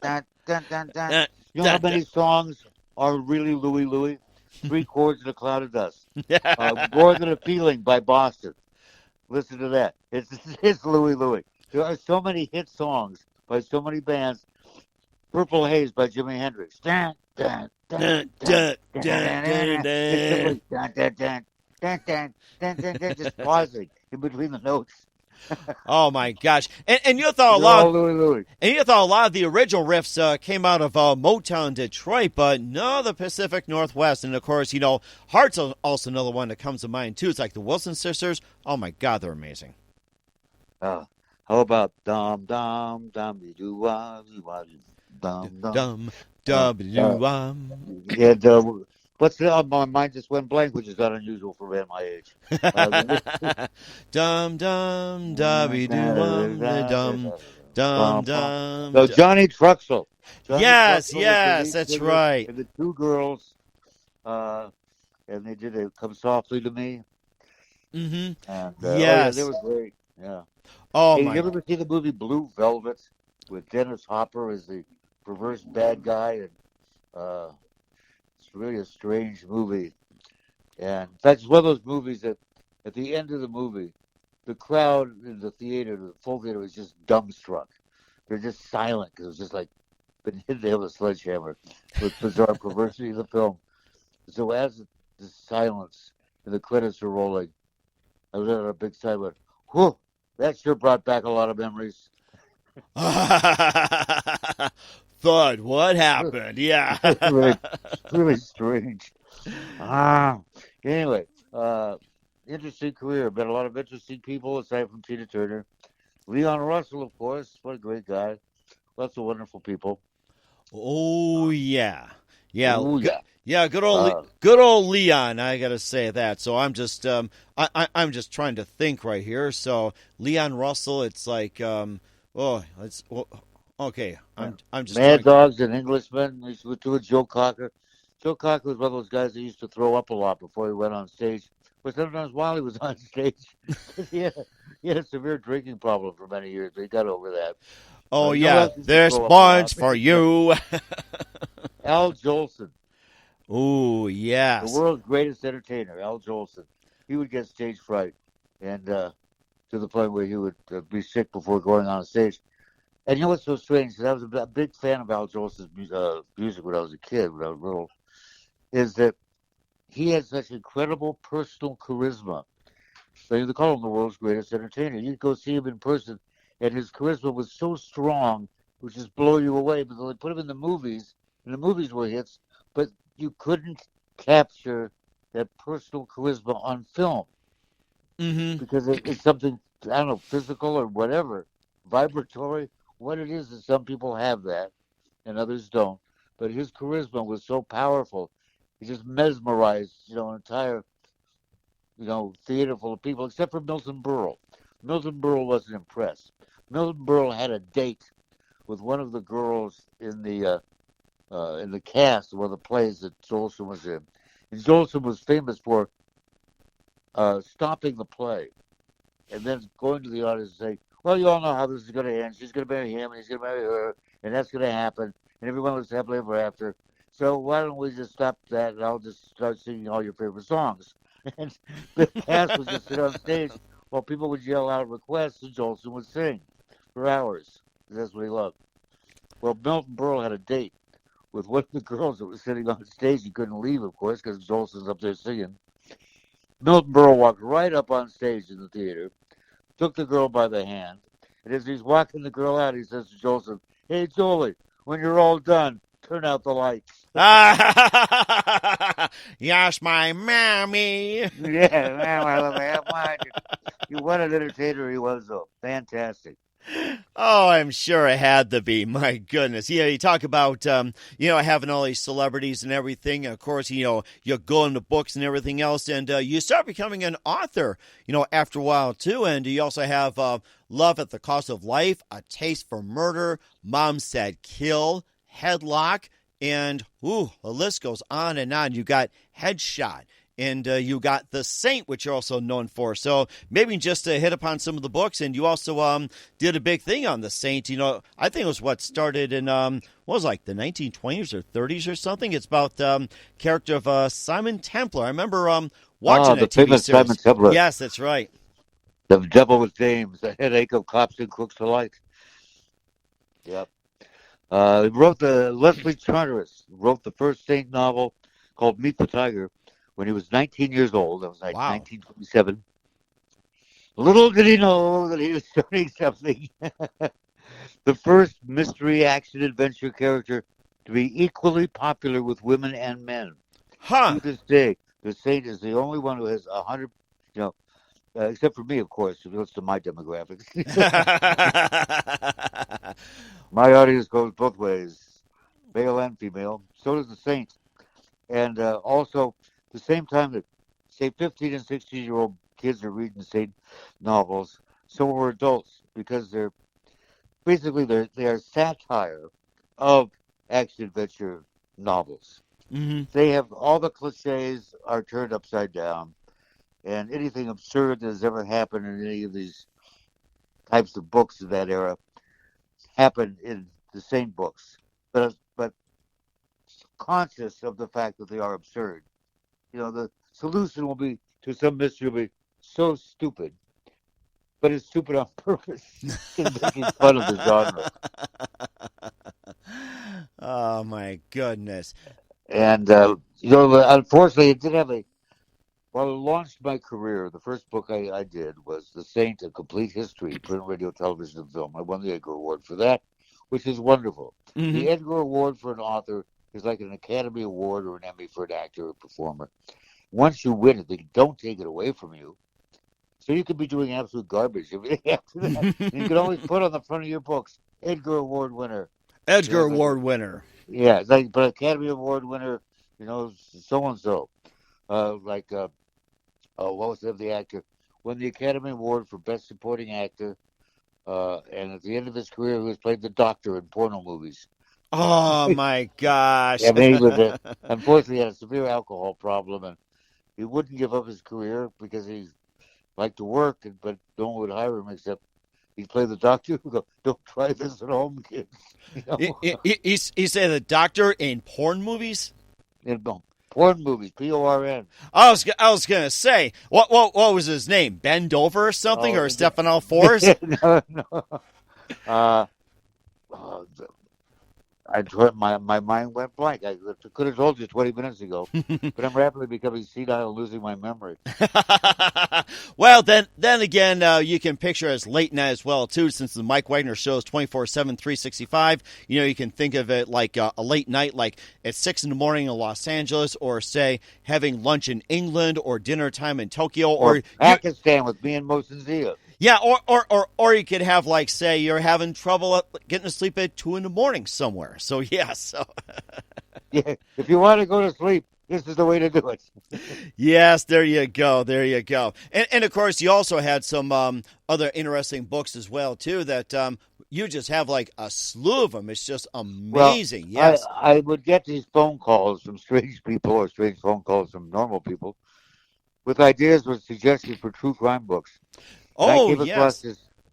Speaker 4: dun, dun, dun, dun. You know how many songs are really Louie Louie? 3 chords and a cloud of dust. More Than a Feeling by Boston. Listen to that. It's Louie Louie. There are so many hit songs by so many bands. Purple Haze by Jimi Hendrix. Dun, dun, dun, dun, dun, dun, just pausing in between the notes.
Speaker 2: Oh my gosh! And you thought a lot.
Speaker 4: Louie.
Speaker 2: And you thought a lot of the original riffs came out of Motown, Detroit, but no, the Pacific Northwest. And of course, Hart's also another one that comes to mind too. It's like the Wilson sisters. Oh my God, they're amazing.
Speaker 4: How about dum dum dum doo wah dum
Speaker 2: dum dum.
Speaker 4: What's my mind just went blank, which is not unusual for a man my age.
Speaker 2: Dum dum dubby doo dum.
Speaker 4: So Johnny Truxell.
Speaker 2: Yes, that's right.
Speaker 4: And the 2 girls, and they did it. Come Softly to Me.
Speaker 2: Mm-hmm.
Speaker 4: And
Speaker 2: yes,
Speaker 4: they were great. Yeah.
Speaker 2: Oh
Speaker 4: hey,
Speaker 2: my!
Speaker 4: You ever see the movie Blue Velvet with Dennis Hopper as the perverse bad guy? And it's really a strange movie. And in fact, it's one of those movies that at the end of the movie, the crowd in the theater, the full theater, was just dumbstruck. They're just silent because it was just like been hit with a sledgehammer with bizarre perversity of the film. So as the silence and the credits are rolling, I was at a big sigh, went, whew, that sure brought back a lot of memories.
Speaker 2: Thud, what happened? Yeah.
Speaker 4: really strange. Anyway, interesting career. Met a lot of interesting people aside from Tina Turner. Leon Russell, of course. What a great guy. Lots of wonderful people.
Speaker 2: Oh, yeah. Yeah.
Speaker 4: Oh, yeah.
Speaker 2: Yeah, good old Leon. I gotta say that. So I'm just I'm just trying to think right here. So Leon Russell, it's like okay. I'm just
Speaker 4: Mad Dogs and Englishmen. We used to do with Joe Cocker. Joe Cocker was one of those guys that used to throw up a lot before he went on stage. But sometimes while he was on stage, he had a severe drinking problem for many years. But he got over that.
Speaker 2: Oh yeah, there's bunch for you.
Speaker 4: Al Jolson.
Speaker 2: Oh, yes.
Speaker 4: The world's greatest entertainer, Al Jolson. He would get stage fright, and to the point where he would be sick before going on stage. And you know what's so strange? Because I was a big fan of Al Jolson's music when I was a kid, when I was little, is that he had such incredible personal charisma. So they call him the world's greatest entertainer. You'd go see him in person, and his charisma was so strong, it would just blow you away. But they put him in the movies, and the movies were hits, but you couldn't capture that personal charisma on film
Speaker 2: Mm-hmm.
Speaker 4: because it's something, I don't know, physical or whatever, vibratory. What it is some people have that and others don't. But his charisma was so powerful, he just mesmerized, an entire, theater full of people, except for Milton Berle. Milton Berle wasn't impressed. Milton Berle had a date with one of the girls in the cast of one of the plays that Jolson was in. And Jolson was famous for stopping the play and then going to the audience and saying, well, you all know how this is going to end. She's going to marry him, and he's going to marry her, and that's going to happen, and everyone lives happily ever after. So why don't we just stop that, and I'll just start singing all your favorite songs. And the cast would just sit on stage while people would yell out requests, and Jolson would sing for hours. That's what he loved. Well, Milton Berle had a date with one of the girls that was sitting on stage. He couldn't leave, of course, because Jolson's up there singing. Milton Berle walked right up on stage in the theater, took the girl by the hand, and as he's walking the girl out, he says to Jolson, hey, Jolie, when you're all done, turn out the lights.
Speaker 2: Yes, my mammy.
Speaker 4: Yeah, man, I love it. What an entertainer he was, though. Fantastic.
Speaker 2: Oh, I'm sure it had to be. My goodness. You talk about, having all these celebrities and everything. And of course, you go into books and everything else. And you start becoming an author, after a while, too. And you also have Love at the Cost of Life, A Taste for Murder, Mom Said Kill, Headlock, and, the list goes on and on. You got Headshot. And you got The Saint, which you're also known for. So maybe just to hit upon some of the books. And you also did a big thing on The Saint. I think it was what started in, the 1920s or 30s or something. It's about character of Simontemplar. I remember watching
Speaker 4: the
Speaker 2: that TV
Speaker 4: famous
Speaker 2: series.
Speaker 4: Simontemplar.
Speaker 2: Yes, that's right.
Speaker 4: The Devil with Dames, The Headache of Cops and Crooks alike. Yep. Leslie Charteris wrote the first Saint novel called Meet the Tiger when he was 19 years old. That was like 1927. Little did he know that he was starting something. The first mystery action adventure character to be equally popular with women and men.
Speaker 2: Huh.
Speaker 4: To this day, the Saint is the only one who has 100, except for me, of course, if it goes to my demographics. My audience goes both ways, male and female. So does the Saint. And also, the same time that, say, 15 and 16-year-old kids are reading Saint novels, so are adults, because they are satire of action-adventure novels.
Speaker 2: Mm-hmm.
Speaker 4: They have all the cliches are turned upside down, and anything absurd that has ever happened in any of these types of books of that era happened in the Saint books, but conscious of the fact that they are absurd. The solution will be to some mystery will be so stupid, but it's stupid on purpose in making fun of the genre.
Speaker 2: Oh, my goodness.
Speaker 4: And, unfortunately, it did have while it launched my career, the first book I did was The Saint, A Complete History, Print, Radio, Television, and Film. I won the Edgar Award for that, which is wonderful. Mm-hmm. The Edgar Award for an author is like an Academy Award or an Emmy for an actor or performer. Once you win it, they don't take it away from you. So you could be doing absolute garbage after that. And you can always put on the front of your books, Edgar Award winner.
Speaker 2: Edgar Award winner.
Speaker 4: Yeah, it's like, but Academy Award winner, so-and-so. What was the actor? Won the Academy Award for Best Supporting Actor. And at the end of his career, he was played the doctor in porno movies.
Speaker 2: Oh, my gosh.
Speaker 4: I mean, unfortunately, he had a severe alcohol problem, and he wouldn't give up his career because he liked to work, but no one would hire him except he'd play the doctor who go, don't try this at home, kids.
Speaker 2: He said the doctor in porn movies?
Speaker 4: Porn movies, Porn.
Speaker 2: I was gonna say, what was his name? Ben Dover or something, or Stefano Forrest?
Speaker 4: No. my mind went blank. I could have told you 20 minutes ago, but I'm rapidly becoming senile and losing my memory.
Speaker 2: Well, then again, you can picture it as late night as well, too, since the Mike Wagner Show is 24/7, 365. You can think of it like a late night, like at 6 in the morning in Los Angeles, or, say, having lunch in England, or dinner time in Tokyo. Or
Speaker 4: Pakistan with me and Mohsen Zia.
Speaker 2: Yeah, or you could have, like, say, you're having trouble getting to sleep at 2 in the morning somewhere. So, yeah. So.
Speaker 4: Yeah, if you want to go to sleep, this is the way to do it.
Speaker 2: Yes, there you go. There you go. And of course, you also had some other interesting books as well, too, that you just have, like, a slew of them. It's just amazing.
Speaker 4: Well,
Speaker 2: yes.
Speaker 4: I would get these phone calls from strange people, or strange phone calls from normal people, with ideas or suggestions for true crime books. And I came across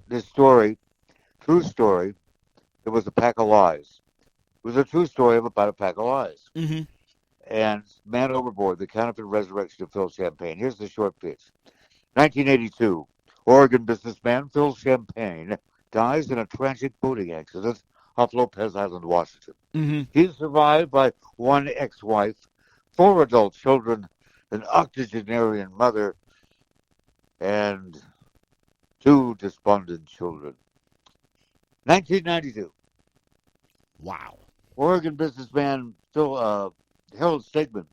Speaker 4: this story, true story. It was a pack of lies. It was a true story about a pack of lies.
Speaker 2: Mm-hmm.
Speaker 4: And Man Overboard, the counterfeit resurrection of Phil Champagne. Here's the short pitch. 1982, Oregon businessman Phil Champagne dies in a tragic boating accident off Lopez Island, Washington.
Speaker 2: Mm-hmm.
Speaker 4: He's survived by one ex-wife, 4 adult children, an octogenarian mother, and 2 despondent children. 1992.
Speaker 2: Wow.
Speaker 4: Oregon businessman Harold Stegman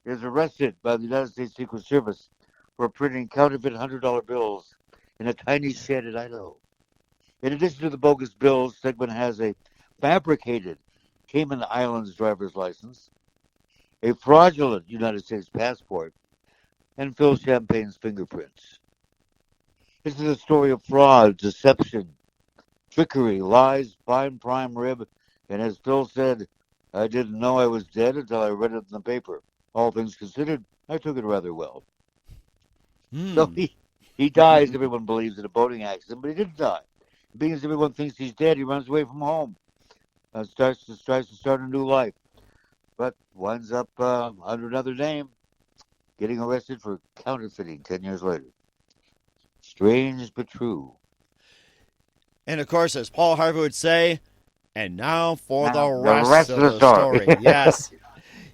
Speaker 4: is arrested by the United States Secret Service for printing counterfeit $100 bills in a tiny shed in Idaho. In addition to the bogus bills, Stegman has a fabricated Cayman Islands driver's license, a fraudulent United States passport, and Phil Champagne's fingerprints. This is a story of fraud, deception, trickery, lies, fine prime rib, and as Phil said, I didn't know I was dead until I read it in the paper. All things considered, I took it rather well. So he dies, everyone believes, in a boating accident, but he didn't die. Being as everyone thinks he's dead, he runs away from home. Tries to start a new life. But winds up under another name, getting arrested for counterfeiting 10 years later. Strange but true.
Speaker 2: And, of course, as Paul Harvey would say, and now for the rest of the story. Yes.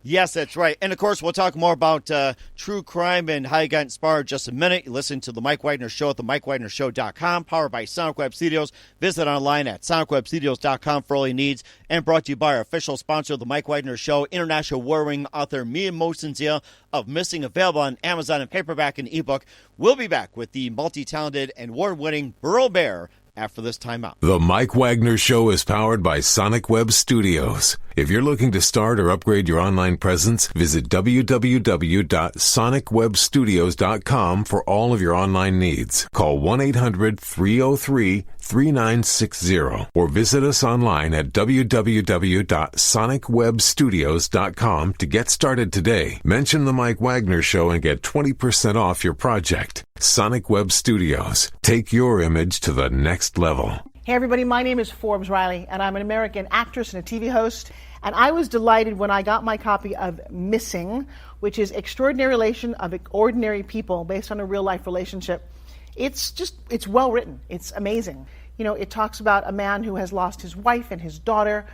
Speaker 2: Yes, that's right. And, of course, we'll talk more about true crime and how you got inspired in just a minute. You listen to The Mike Wagner Show at themikewagnershow.com, powered by Sonic Web Studios. Visit online at sonicwebstudios.com for all your needs. And brought to you by our official sponsor of The Mike Wagner Show, international war-ring author Mia Mohsen of Missing, available on Amazon and paperback and ebook. We'll be back with the multi-talented and award-winning Burl Bear after this timeout.
Speaker 1: The Mike Wagner Show is powered by Sonic Web Studios. If you're looking to start or upgrade your online presence, visit www.sonicwebstudios.com for all of your online needs. Call 1-800-303-3960 or visit us online at www.sonicwebstudios.com to get started today. Mention the Mike Wagner Show and get 20% off your project. Sonic Web Studios. Take your image to the next level.
Speaker 5: Hey everybody, my name is Forbes Riley, and I'm an American actress and a TV host. And I was delighted when I got my copy of Missing, which is Extraordinary Relation of Ordinary People based on a real-life relationship. It's well written. It's amazing. You know, it talks about a man who has lost his wife and his daughter,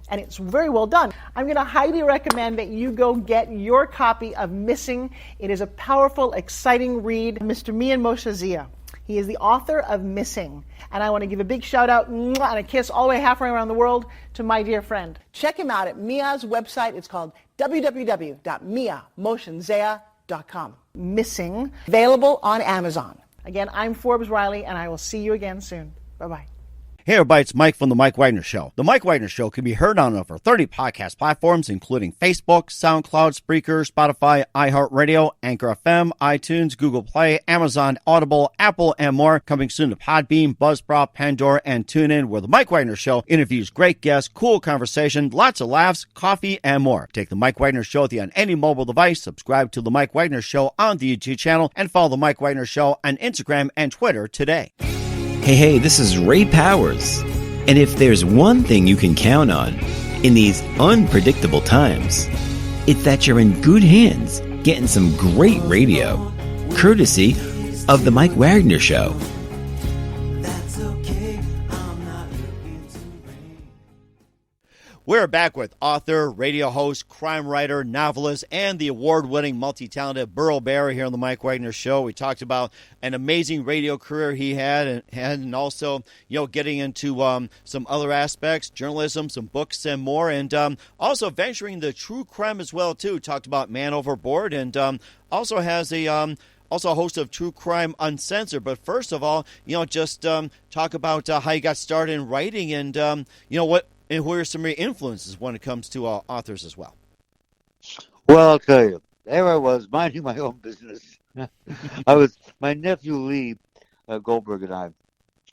Speaker 5: and it's very well done. I'm going to highly recommend that you go get your copy of Missing. It is a powerful, exciting read. Mr. Mian Moshe Zia. He is the author of Missing. And I want to give a big shout out and a kiss all the way halfway around the world to my dear friend. Check him out at Mia's website. It's called www.miamoshenzea.com. Missing, available on Amazon. Again, I'm Forbes Riley, and I will see you again soon. Bye-bye.
Speaker 2: Hey everybody, it's Mike from The Mike Wagner Show. The Mike Wagner Show can be heard on over 30 podcast platforms, including Facebook, SoundCloud, Spreaker, Spotify, iHeartRadio, Anchor FM, iTunes, Google Play, Amazon, Audible, Apple, and more. Coming soon to Podbean, Buzzsprout, Pandora, and TuneIn, where The Mike Wagner Show interviews great guests, cool conversation, lots of laughs, coffee, and more. Take The Mike Wagner Show with you on any mobile device. Subscribe to The Mike Wagner Show on the YouTube channel, and follow The Mike Wagner Show on Instagram and Twitter today.
Speaker 6: Hey, this is Ray Powers. And if there's one thing you can count on in these unpredictable times, it's that you're in good hands getting some great radio, courtesy of The Mike Wagner Show.
Speaker 2: We're back with author, radio host, crime writer, novelist, and the award-winning multi-talented Burl here on the Mike Wagner Show. We talked about an amazing radio career he had, and also, getting into some other aspects, journalism, some books, and more, and also venturing the true crime as well too. Talked about Man Overboard, and also has a also a host of True Crime Uncensored. But first of all, just talk about how you got started in writing, and what. And who are some of your influences when it comes to authors as well?
Speaker 4: Well, I'll tell you. There I was, minding my own business. My nephew Lee Goldberg and I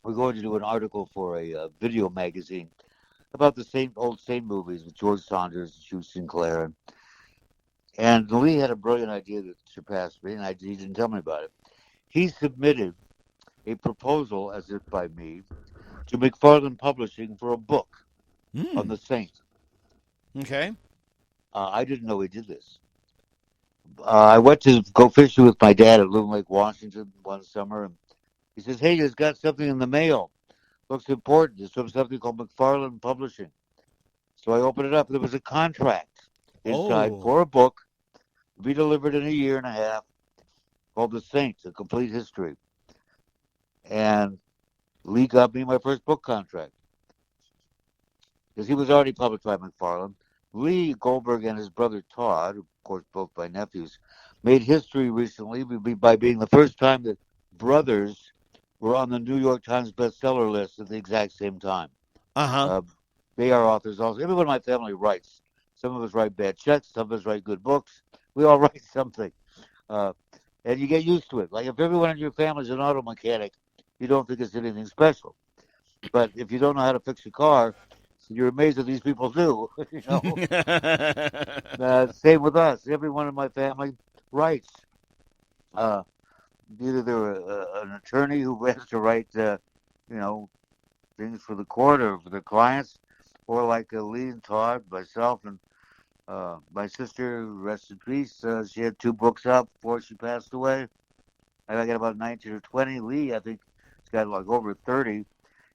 Speaker 4: were going to do an article for a video magazine about the old Saint movies with George Saunders and Hugh Sinclair. And Lee had a brilliant idea that surpassed me, and he didn't tell me about it. He submitted a proposal, as if by me, to McFarland Publishing for a book on the Saint.
Speaker 2: Okay.
Speaker 4: I didn't know he did this. I went to go fishing with my dad at Loon Lake, Washington one summer, and he says, "Hey, he's got something in the mail. Looks important. It's from something called McFarland Publishing." So I opened it up. There was a contract inside for a book to be delivered in a year and a half called The Saint, A Complete History. And Lee got me my first book contract, because he was already published by McFarland. Lee Goldberg and his brother Todd, of course both my nephews, made history recently by being the first time that brothers were on the New York Times bestseller list at the exact same time. They are authors also. Everyone in my family writes. Some of us write bad checks. Some of us write good books. We all write something. And you get used to it. Like if everyone in your family is an auto mechanic, you don't think it's anything special. But if you don't know how to fix a car, you're amazed that these people do. Same with us. Everyone in my family writes. Either they're an attorney who has to write, things for the court or for their clients, or like Lee and Todd, myself, and my sister, rest in peace. She had 2 books out before she passed away. I got about 19 or 20. Lee, I think, has got like over 30.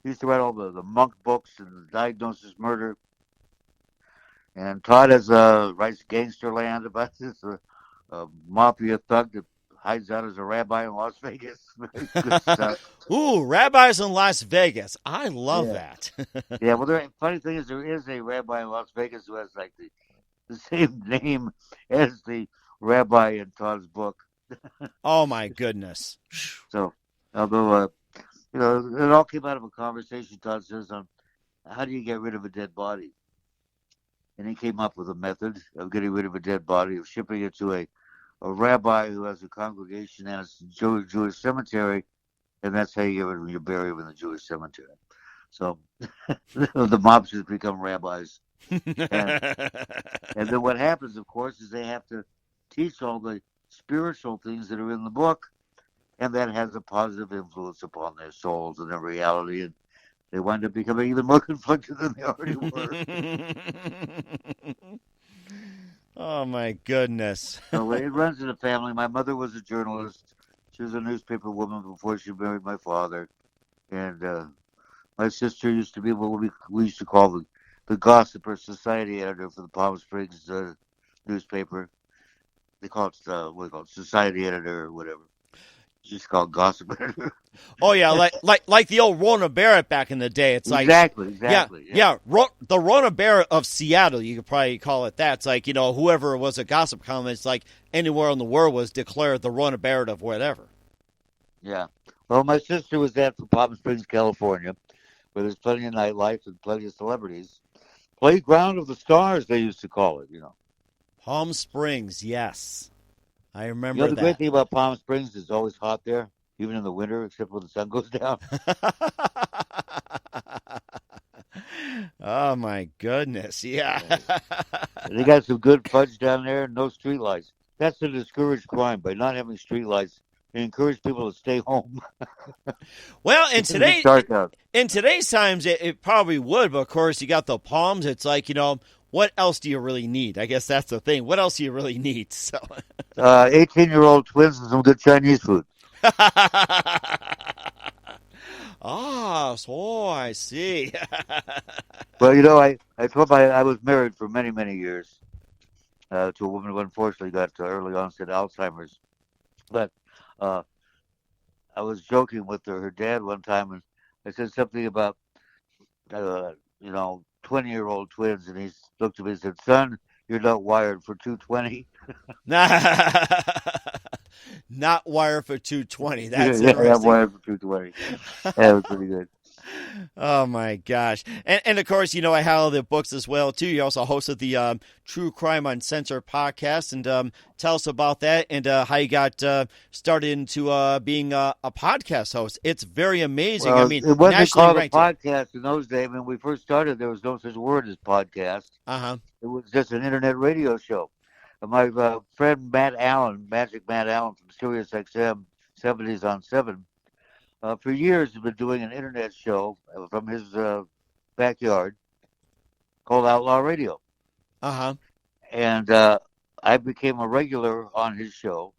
Speaker 4: He used to write all the monk books and the Diagnosis Murder. And Todd writes Gangsterland about this mafia thug that hides out as a rabbi in Las Vegas. Good stuff.
Speaker 2: Ooh, rabbis in Las Vegas. I love that.
Speaker 4: Yeah, well, the funny thing is there is a rabbi in Las Vegas who has like the same name as the rabbi in Todd's book.
Speaker 2: Oh, my goodness.
Speaker 4: So, although... it all came out of a conversation Todd says on how do you get rid of a dead body? And he came up with a method of getting rid of a dead body, of shipping it to a rabbi who has a congregation and it's a Jewish cemetery, and that's how you get rid of you bury him in the Jewish cemetery. So the mobsters become rabbis. And then what happens, of course, is they have to teach all the spiritual things that are in the book. And that has a positive influence upon their souls and their reality, and they wind up becoming even more conflicted than they already were.
Speaker 2: Oh, my goodness.
Speaker 4: So it runs in the family. My mother was a journalist. She was a newspaper woman before she married my father. And my sister used to be what we used to call the gossiper society editor for the Palm Springs newspaper. They call it, society editor or whatever. Just called gossip editor.
Speaker 2: Oh yeah, like the old Rona Barrett back in the day. It's like
Speaker 4: exactly.
Speaker 2: Yeah. The Rona Barrett of Seattle, you could probably call it that. It's like whoever was a gossip columnist, like anywhere in the world, was declared the Rona Barrett of whatever.
Speaker 4: Yeah. Well, my sister was at Palm Springs, California, where there's plenty of nightlife and plenty of celebrities. Playground of the stars, they used to call it.
Speaker 2: Palm Springs, yes. I remember
Speaker 4: the great thing about Palm Springs is it's always hot there, even in the winter, except when the sun goes down.
Speaker 2: Oh, my goodness, yeah.
Speaker 4: They got some good fudge down there, no streetlights. That's to discourage crime. By not having streetlights, they encourage people to stay home.
Speaker 2: Well, in today's times, it probably would, but of course, you got the palms. It's like, what else do you really need? I guess that's the thing. What else do you really need? So, 18-year-old twins and some good Chinese food. So I see.
Speaker 4: Well, I told I was married for many, many years to a woman who unfortunately got early onset Alzheimer's. But uh, I was joking with her dad one time, and I said something about, 20-year-old twins, and he looked at me and said, "Son, you're not wired for 220."
Speaker 2: Not wired for 220. That's
Speaker 4: Yeah, I'm
Speaker 2: interesting.
Speaker 4: wired for 220. That was pretty good.
Speaker 2: Oh my gosh. And of course, I have the books as well too. You also hosted the True Crime Uncensored podcast, and tell us about that and how you got started into being a podcast host. It's very amazing.
Speaker 4: Well,
Speaker 2: I mean,
Speaker 4: it wasn't
Speaker 2: nationally
Speaker 4: called a
Speaker 2: ranked.
Speaker 4: podcast in those days. When we first started, there was no such word as podcast.
Speaker 2: Uh-huh.
Speaker 4: It was just an internet radio show. And my friend Matt Allen, Magic Matt Allen from Sirius XM, 70s on 7, for years has been doing an internet show from his backyard called Outlaw Radio.
Speaker 2: Uh-huh.
Speaker 4: And I became a regular on his show.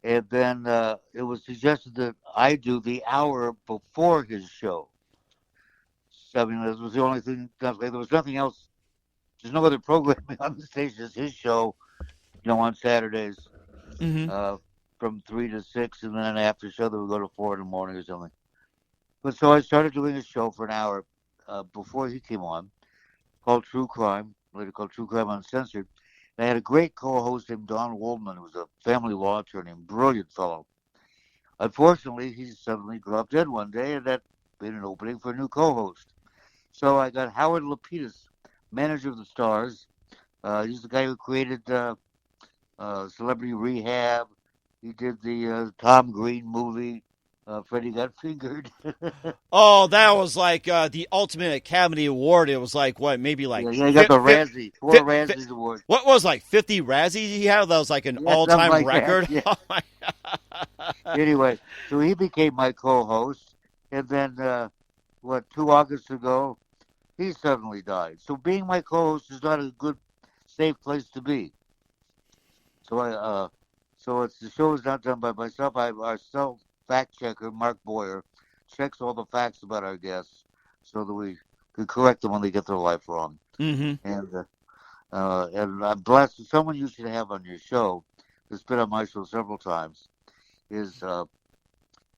Speaker 4: And then it was suggested that I do the hour before his show. So, I mean, this was the only thing. There was nothing else. There's no other programming on the station. It's his show, on Saturdays from 3 to 6, and then after show, they would go to 4 in the morning or something. But so I started doing a show for an hour before he came on, called True Crime, later called True Crime Uncensored. And I had a great co-host named Don Waldman, who was a family law attorney, a brilliant fellow. Unfortunately, he suddenly dropped dead one day, and that made an opening for a new co-host. So I got Howard Lapidus, manager of the Stars. He's the guy who created Celebrity Rehab. He did the Tom Green movie, Freddie Got Fingered.
Speaker 2: Oh, that was like the Ultimate Academy Award. It was like, what, maybe like...
Speaker 4: Yeah, he got the Razzie, four Razzies Awards.
Speaker 2: What was like 50 Razzies he had? That was like an all-time
Speaker 4: like
Speaker 2: record.
Speaker 4: Yeah.
Speaker 2: Oh my God.
Speaker 4: Anyway, so he became my co-host, and then 2 August ago, he suddenly died. So being my co-host is not a good, safe place to be. So the show is not done by myself. Our self-fact checker, Mark Boyer, checks all the facts about our guests so that we can correct them when they get their life wrong.
Speaker 2: Mm-hmm.
Speaker 4: And I'm blessed. Someone you should have on your show, that's been on my show several times, is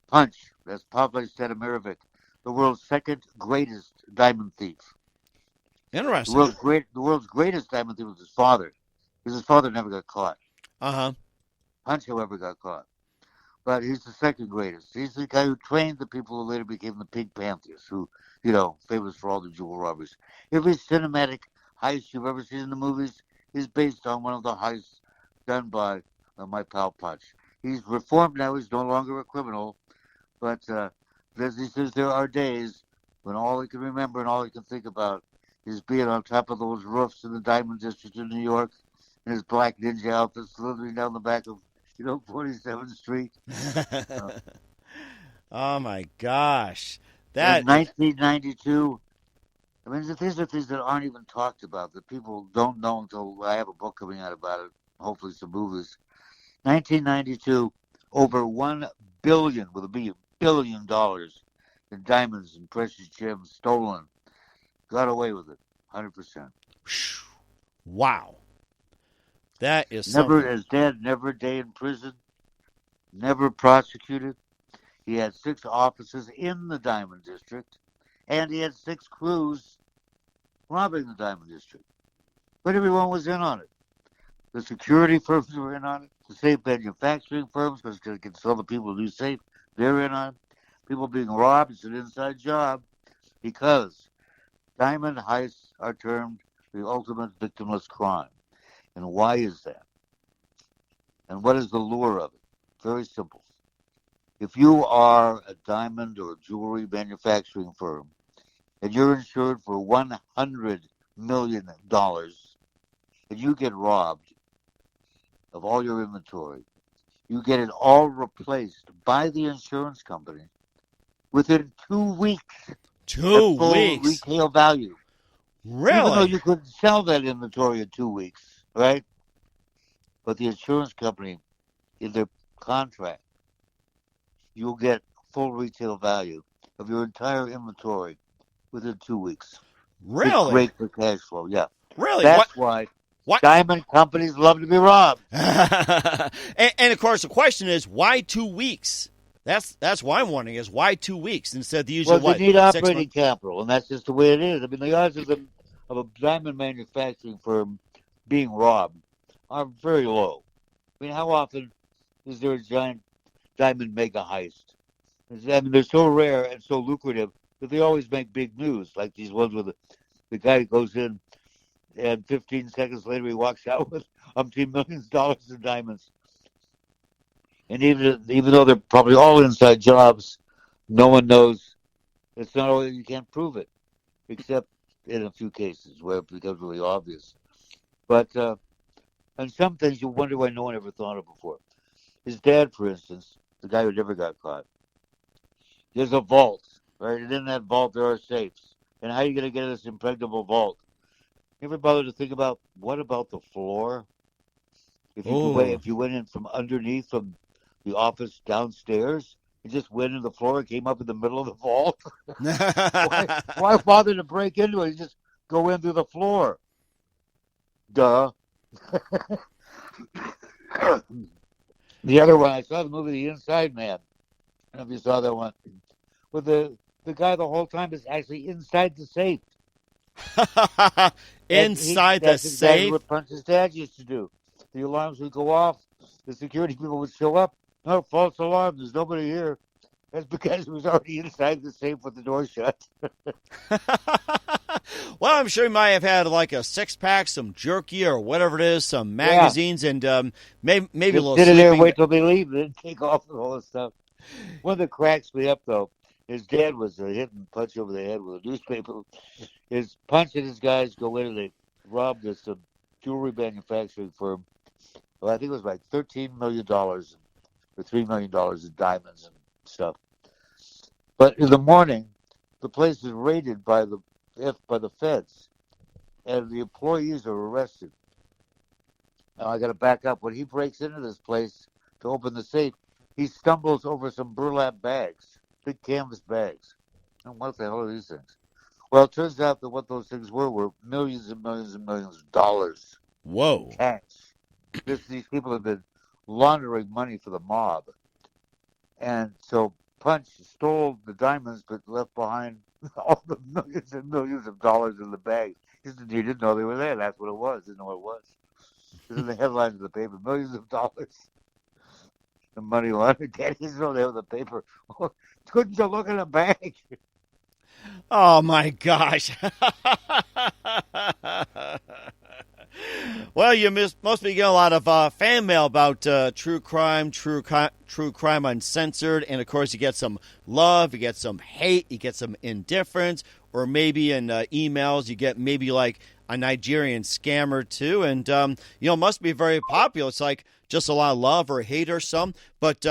Speaker 4: Punch. That's Pavle Stadimirovic, the world's second greatest diamond thief.
Speaker 2: Interesting.
Speaker 4: The world's greatest diamond thief was his father, because his father never got caught.
Speaker 2: Uh-huh.
Speaker 4: Punch, however, got caught. But he's the second greatest. He's the guy who trained the people who later became the Pink Panthers, who, famous for all the jewel robberies. Every cinematic heist you've ever seen in the movies is based on one of the heists done by my pal Punch. He's reformed now. He's no longer a criminal. But he says there are days when all he can remember and all he can think about is being on top of those roofs in the Diamond District in New York in his black ninja outfit slithering down the back of 47th Street.
Speaker 2: Oh my gosh.
Speaker 4: In 1992, I mean, these are things that aren't even talked about, that people don't know until I have a book coming out about it, hopefully some movies. 1992, over $1 billion, with a B, $1 billion in diamonds and precious gems stolen. Got away with it, 100%.
Speaker 2: Wow. That is
Speaker 4: never
Speaker 2: something.
Speaker 4: As dead, never a day in prison, never prosecuted. He had 6 offices in the Diamond District, and he had 6 crews robbing the Diamond District. But everyone was in on it. The security firms were in on it. The safe manufacturing firms, because they can sell the people who do safe, they're in on it. People being robbed, it's an inside job, because diamond heists are termed the ultimate victimless crime. And why is that? And what is the lure of it? Very simple. If you are a diamond or jewelry manufacturing firm and you're insured for $100 million and you get robbed of all your inventory, you get it all replaced by the insurance company within 2 weeks.
Speaker 2: 2 weeks?
Speaker 4: Full retail value.
Speaker 2: Really?
Speaker 4: Even though you couldn't sell that inventory in 2 weeks, right? But the insurance company, in their contract, you'll get full retail value. of your entire inventory within 2 weeks.
Speaker 2: Really?
Speaker 4: It's great for cash flow, yeah.
Speaker 2: Really?
Speaker 4: That's why diamond companies love to be robbed.
Speaker 2: and of course, the question is, why 2 weeks? That's why I'm wondering is why 2 weeks instead of the usual,
Speaker 4: Well, they need operating capital, and that's just the way it is. I mean, the odds of a diamond manufacturing firm being robbed are very low. I mean, how often is there a giant diamond mega heist? I mean, they're so rare and so lucrative that they always make big news, like these ones where the guy goes in and 15 seconds later he walks out with umpteen millions of dollars in diamonds. And even though they're probably all inside jobs, no one knows. It's not always, you can't prove it, except in a few cases where it becomes really obvious. But on some things you wonder why no one ever thought of before. His dad, for instance, the guy who never got caught, there's a vault, right? And in that vault there are safes. And how are you going to get this impregnable vault? You ever bother to think about what about the floor? If you went in from underneath from the office downstairs, you just went in the floor and came up in the middle of the vault. why bother to break into it? You just go in through the floor. Duh. The other one, I saw the movie The Inside Man. I don't know if you saw that one. Where the guy the whole time is actually inside the safe.
Speaker 2: Inside the
Speaker 4: that's exactly
Speaker 2: safe?
Speaker 4: What Punch's dad used to do. The alarms would go off. The security people would show up. No, false alarm. There's nobody here. That's because he was already inside the safe with the door shut.
Speaker 2: Well, I'm sure he might have had like a 6-pack, some jerky or whatever it is, some magazines, and maybe a little
Speaker 4: sit
Speaker 2: sleeping.
Speaker 4: there and wait till they leave, then take off with all this stuff. One that cracks me up, though, his dad was hit and punch over the head with a newspaper. His Punch and his guys go in and they rob this jewelry manufacturing firm. Well, I think it was like $13 million or $3 million in diamonds and stuff. But in the morning, the place is raided by the feds, and the employees are arrested. Now, I got to back up. When he breaks into this place to open the safe, he stumbles over some burlap bags, big canvas bags. And what the hell are these things? Well, it turns out that what those things were millions and millions and millions of dollars.
Speaker 2: Whoa.
Speaker 4: Cash. These people have been laundering money for the mob. And so Punch stole the diamonds but left behind all the millions and millions of dollars in the bag. He didn't know they were there. That's what it was. Didn't know what it was. It was in the headlines of the paper. Millions of dollars. The money laundering. Daddy didn't know they were the paper. Couldn't you look in the bag?
Speaker 2: Oh, my gosh. Well, you must be getting a lot of fan mail about true crime Uncensored, and of course you get some love, you get some hate, you get some indifference, or maybe in emails you get maybe like a Nigerian scammer too, and must be very popular. It's like just a lot of love or hate or some. But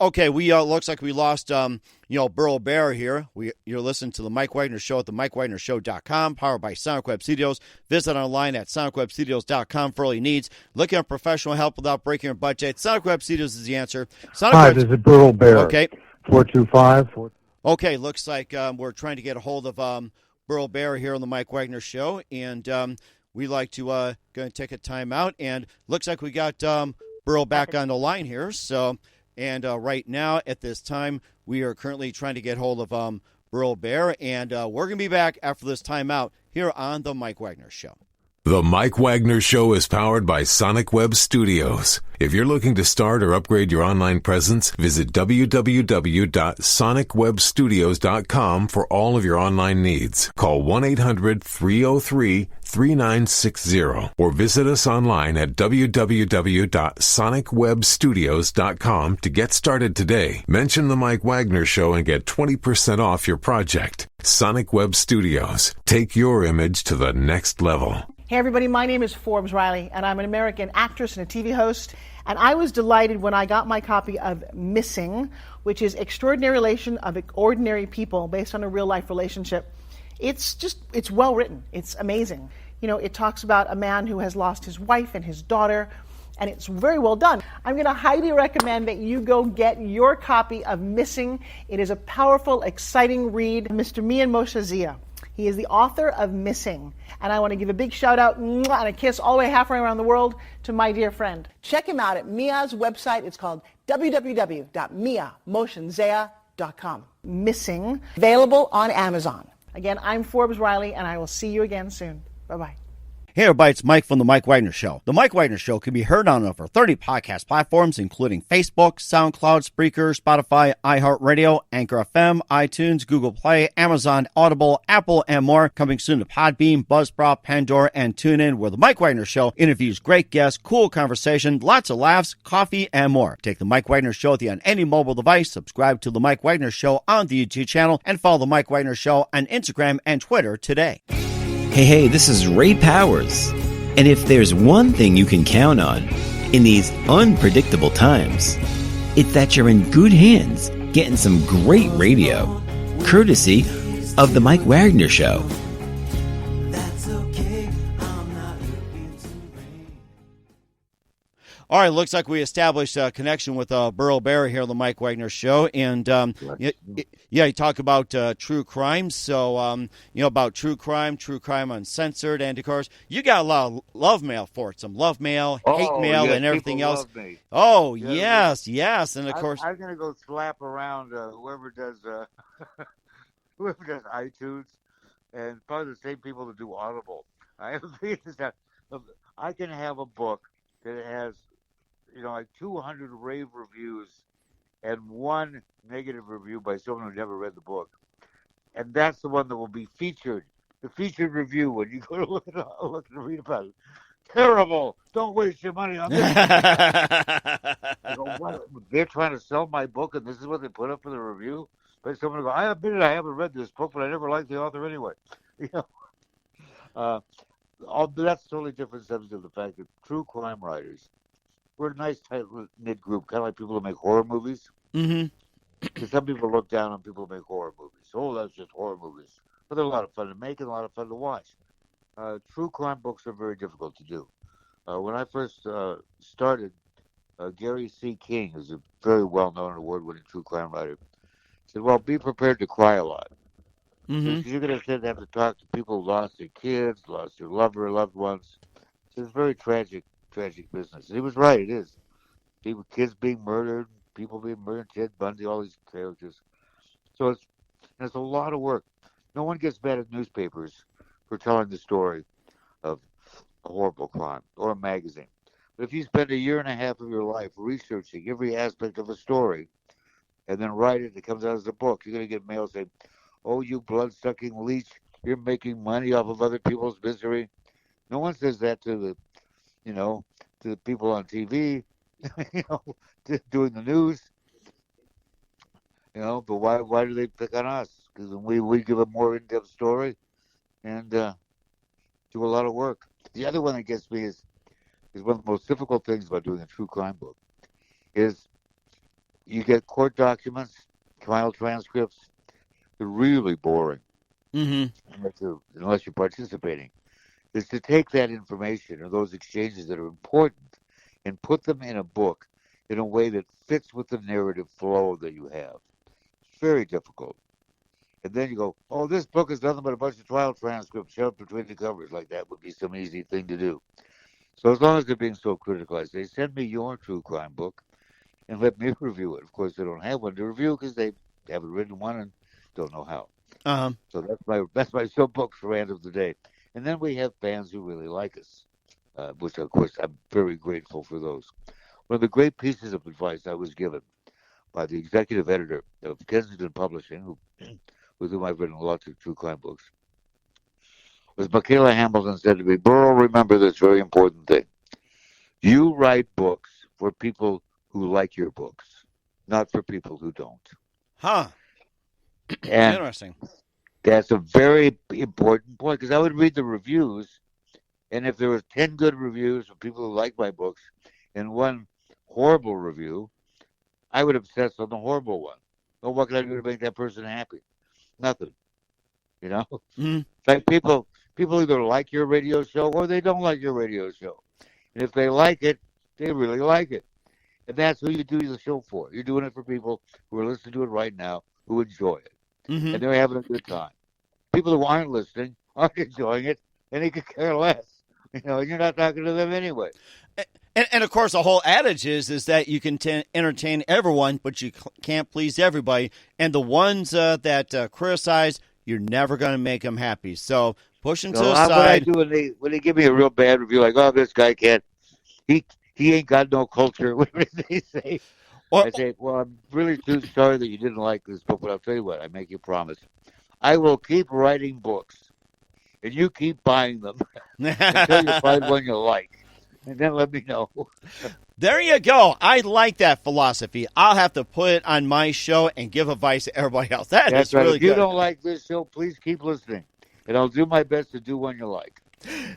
Speaker 2: okay, we looks like we lost Burl Bear here. You're listening to the Mike Wagner Show at the MikeWagnerShow.com, powered by Sonic Web Studios. Visit online at SonicWebStudios.com for all your needs. Looking at professional help without breaking your budget, Sonic Web Studios is the answer.
Speaker 7: Hi, this is Burl Bear.
Speaker 2: Okay.
Speaker 7: 425.
Speaker 2: Okay, looks like we're trying to get a hold of Burl Bear here on the Mike Wagner Show, and we like to going to take a time out, and looks like we got Burl back on the line here. So, and right now at this time, we are currently trying to get hold of Burl Bear, and we're going to be back after this timeout here on the Mike Wagner Show.
Speaker 1: The Mike Wagner Show is powered by Sonic Web Studios. If you're looking to start or upgrade your online presence, visit www.sonicwebstudios.com for all of your online needs. Call 1-800-303-3960 or visit us online at www.sonicwebstudios.com to get started today. Mention the Mike Wagner Show and get 20% off your project. Sonic Web Studios. Take your image to the next level.
Speaker 5: Hey everybody, my name is Forbes Riley, and I'm an American actress and a TV host, and I was delighted when I got my copy of Missing, which is Extraordinary Relation of Ordinary People based on a real-life relationship. It's well written. It's amazing. It talks about a man who has lost his wife and his daughter, and it's very well done. I'm going to highly recommend that you go get your copy of Missing. It is a powerful, exciting read. Mr. Mian Moshe Zia. He is the author of Missing. And I want to give a big shout out and a kiss all the way halfway around the world to my dear friend. Check him out at Mia's website. It's called www.miamoshenzea.com. Missing, available on Amazon. Again, I'm Forbes Riley, and I will see you again soon. Bye-bye.
Speaker 2: Hey everybody, it's Mike from The Mike Wagner Show. The Mike Wagner Show can be heard on over 30 podcast platforms, including Facebook, SoundCloud, Spreaker, Spotify, iHeartRadio, Anchor FM, iTunes, Google Play, Amazon, Audible, Apple, and more. Coming soon to Podbean, Buzzsprout, Pandora, and TuneIn, where The Mike Wagner Show interviews great guests, cool conversation, lots of laughs, coffee, and more. Take The Mike Wagner Show with you on any mobile device. Subscribe to The Mike Wagner Show on the YouTube channel, and follow The Mike Wagner Show on Instagram and Twitter today.
Speaker 6: Hey, this is Ray Powers. And if there's one thing you can count on in these unpredictable times, it's that you're in good hands getting some great radio, courtesy of The Mike Wagner Show.
Speaker 2: All right, looks like we established a connection with Burl Barer here on the Mike Wagner Show, and you talk about true crime. So about true crime Uncensored, and of course you got a lot of love mail for it, some love mail, hate mail, and everything else. Oh yeah, yes, and of course
Speaker 4: I'm gonna go slap around whoever does iTunes, and probably the same people that do Audible. I have a feeling that I can have a book that has like 200 rave reviews and one negative review by someone who never read the book. And that's the one that will be featured. The featured review when you go to look and read about it. Terrible. Don't waste your money on this. I go, what? They're trying to sell my book and this is what they put up for the review? But someone will go, I admit it, I haven't read this book, but I never liked the author anyway. That's totally different subject of the fact that true crime writers, we're a nice, tight-knit group, kind of like people who make horror movies.
Speaker 2: Mm-hmm.
Speaker 4: Because some people look down on people who make horror movies. Oh, that's just horror movies. But they're a lot of fun to make and a lot of fun to watch. True crime books are very difficult to do. When I first started, Gary C. King, who's a very well-known award-winning true crime writer, said, well, be prepared to cry a lot.
Speaker 2: Mm-hmm.
Speaker 4: You're going to have to talk to people who lost their kids, lost their loved ones. So it's very tragic business. And he was right, it is. Kids being murdered, people being murdered, Ted Bundy, all these characters. So it's a lot of work. No one gets mad at newspapers for telling the story of a horrible crime or a magazine. But if you spend a year and a half of your life researching every aspect of a story and then write it, it comes out as a book, you're going to get mail saying, oh, you blood-sucking leech, you're making money off of other people's misery. No one says that to the people on TV, doing the news. But why do they pick on us? Because we give a more in-depth story and do a lot of work. The other one that gets me is one of the most difficult things about doing a true crime book is you get court documents, trial transcripts. They're really boring, unless you're participating. Is to take that information or those exchanges that are important and put them in a book in a way that fits with the narrative flow that you have. It's very difficult. And then you go, oh, this book is nothing but a bunch of trial transcripts shoved between the covers. Like that would be some easy thing to do. So as long as they're being so critical, I say, send me your true crime book and let me review it. Of course, they don't have one to review because they haven't written one and don't know how. So that's my soapbox rant of the day. And then we have fans who really like us, which, of course, I'm very grateful for those. One of the great pieces of advice I was given by the executive editor of Kensington Publishing, with whom I've written lots of true crime books, was Michaela Hamilton said to me, Burl, remember this very important thing. You write books for people who like your books, not for people who don't.
Speaker 2: Huh.
Speaker 4: And
Speaker 2: interesting.
Speaker 4: That's a very important point, because I would read the reviews, and if there was 10 good reviews from people who like my books and one horrible review, I would obsess on the horrible one. Oh, what can I do to make that person happy? Nothing. Like people either like your radio show or they don't like your radio show. And if they like it, they really like it. And that's who you do the show for. You're doing it for people who are listening to it right now, who enjoy it.
Speaker 2: Mm-hmm.
Speaker 4: And they're having a good time. People who aren't listening aren't enjoying it, and they could care less. You're not talking to them anyway.
Speaker 2: And of course, the whole adage is that you can entertain everyone, but you can't please everybody. And the ones that criticize, you're never going to make them happy. So push them to the side.
Speaker 4: What I do when they give me a real bad review, like, oh, this guy can't, he ain't got no culture, whatever they say. I say, well, I'm really too sorry that you didn't like this book, but I'll tell you what, I make you a promise. I will keep writing books, and you keep buying them until you find one you like. And then let me know.
Speaker 2: There you go. I like that philosophy. I'll have to put it on my show and give advice to everybody else. That's right.
Speaker 4: Really good. If you don't like this show, please keep listening. And I'll do my best to do one you like.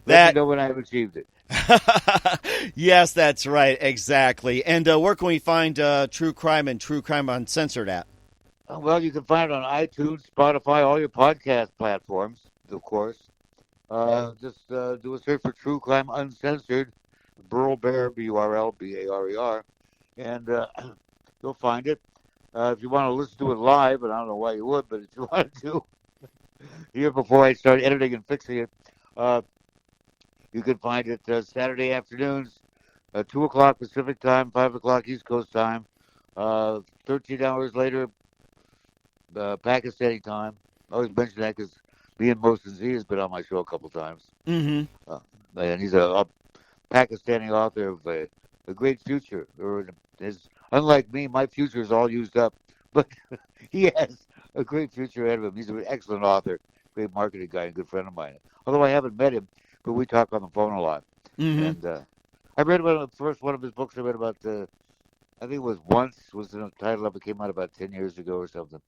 Speaker 4: Let me know when I've achieved it.
Speaker 2: Yes, that's right. Exactly. And where can we find True Crime and True Crime Uncensored at?
Speaker 4: Well, you can find it on iTunes, Spotify, all your podcast platforms, of course. Just do a search for True Crime Uncensored, Burl Barer, BURL, and you'll find it. If you want to listen to it live, and I don't know why you would, but if you want to, here before I start editing and fixing it, you can find it Saturday afternoons, 2 o'clock Pacific time, 5 o'clock East Coast time, 13 hours later, Pakistani time. I always mention that because me and Mohsen Z has been on my show a couple times.
Speaker 2: Mm-hmm.
Speaker 4: And he's a Pakistani author of a great future. Unlike me, my future is all used up, but he has a great future ahead of him. He's an excellent author, great marketing guy, and a good friend of mine. Although I haven't met him, but we talk on the phone a lot.
Speaker 2: Mm-hmm.
Speaker 4: And I read the first one of his books. I read about I think it was Once was the title of it. Came out about 10 years ago or something.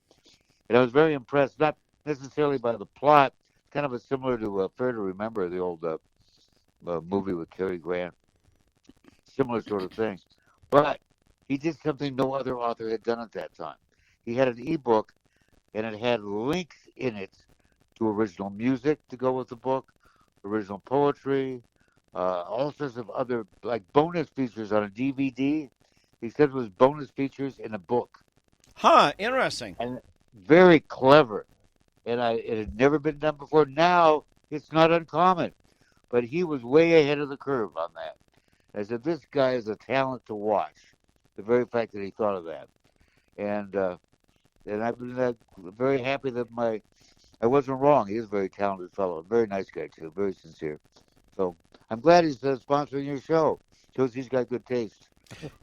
Speaker 4: And I was very impressed, not necessarily by the plot, kind of similar to Fair to Remember, the old movie with Cary Grant. Similar sort of thing. But he did something no other author had done at that time. He had an ebook, and it had links in it to original music to go with the book, original poetry, all sorts of other, like bonus features on a DVD. He said it was bonus features in a book.
Speaker 2: Huh, interesting.
Speaker 4: And very clever. And it had never been done before. Now, it's not uncommon. But he was way ahead of the curve on that. I said, this guy is a talent to watch. The very fact that he thought of that. And I've been very happy that I wasn't wrong. He is a very talented fellow. Very nice guy, too. Very sincere. So I'm glad he's sponsoring your show. Shows he's got good taste.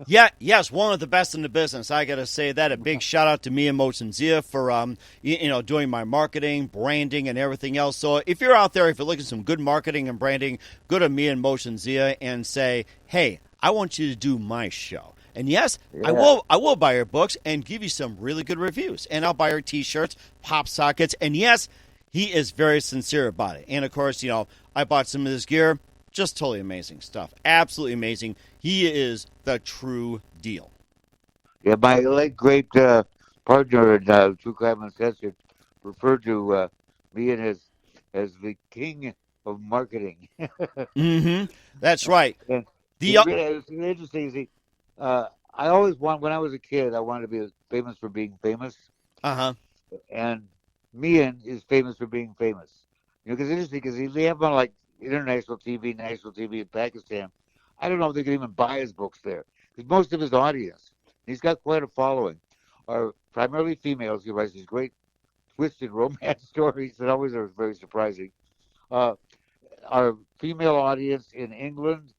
Speaker 2: Yeah, yes, one of the best in the business. I got to say that. A big shout out to me and Mohsen Zia for doing my marketing, branding, and everything else. So if you're out there, if you're looking for some good marketing and branding, go to me and Mohsen Zia and say, hey, I want you to do my show. And yes, yeah. I will buy your books and give you some really good reviews. And I'll buy your T-shirts, pop sockets. And yes, he is very sincere about it. And of course, I bought some of this gear. Just totally amazing stuff. Absolutely amazing. He is the true deal.
Speaker 4: Yeah, my late great partner in True Crime Uncensored referred to me and as the king of marketing.
Speaker 2: Mm-hmm. That's right.
Speaker 4: And it's interesting. See, I always when I was a kid, I wanted to be famous for being famous.
Speaker 2: Uh-huh.
Speaker 4: And Mian is famous for being famous. Because it's interesting because they have on like international TV, national TV in Pakistan. I don't know if they can even buy his books there. Because most of his audience, he's got quite a following, are primarily females. He writes these great twisted romance stories that always are very surprising. Our female audience in England,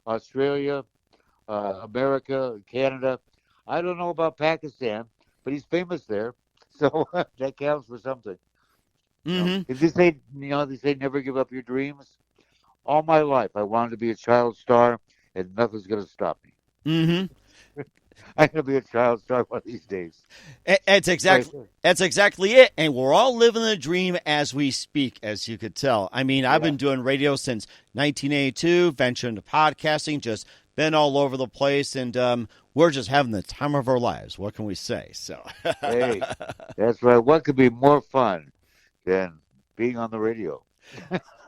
Speaker 4: Australia, America, Canada. I don't know about Pakistan, but he's famous there. So that counts for something.
Speaker 2: Mm-hmm.
Speaker 4: If they say never give up your dreams. All my life, I wanted to be a child star, and nothing's going to stop me.
Speaker 2: Mm-hmm.
Speaker 4: I'm going to be a child star one of these days.
Speaker 2: That's exactly it. And we're all living the dream as we speak, as you could tell. I mean, I've been doing radio since 1982, ventured into podcasting, just been all over the place, and we're just having the time of our lives. What can we say? So,
Speaker 4: hey, that's right. What could be more fun than being on the radio?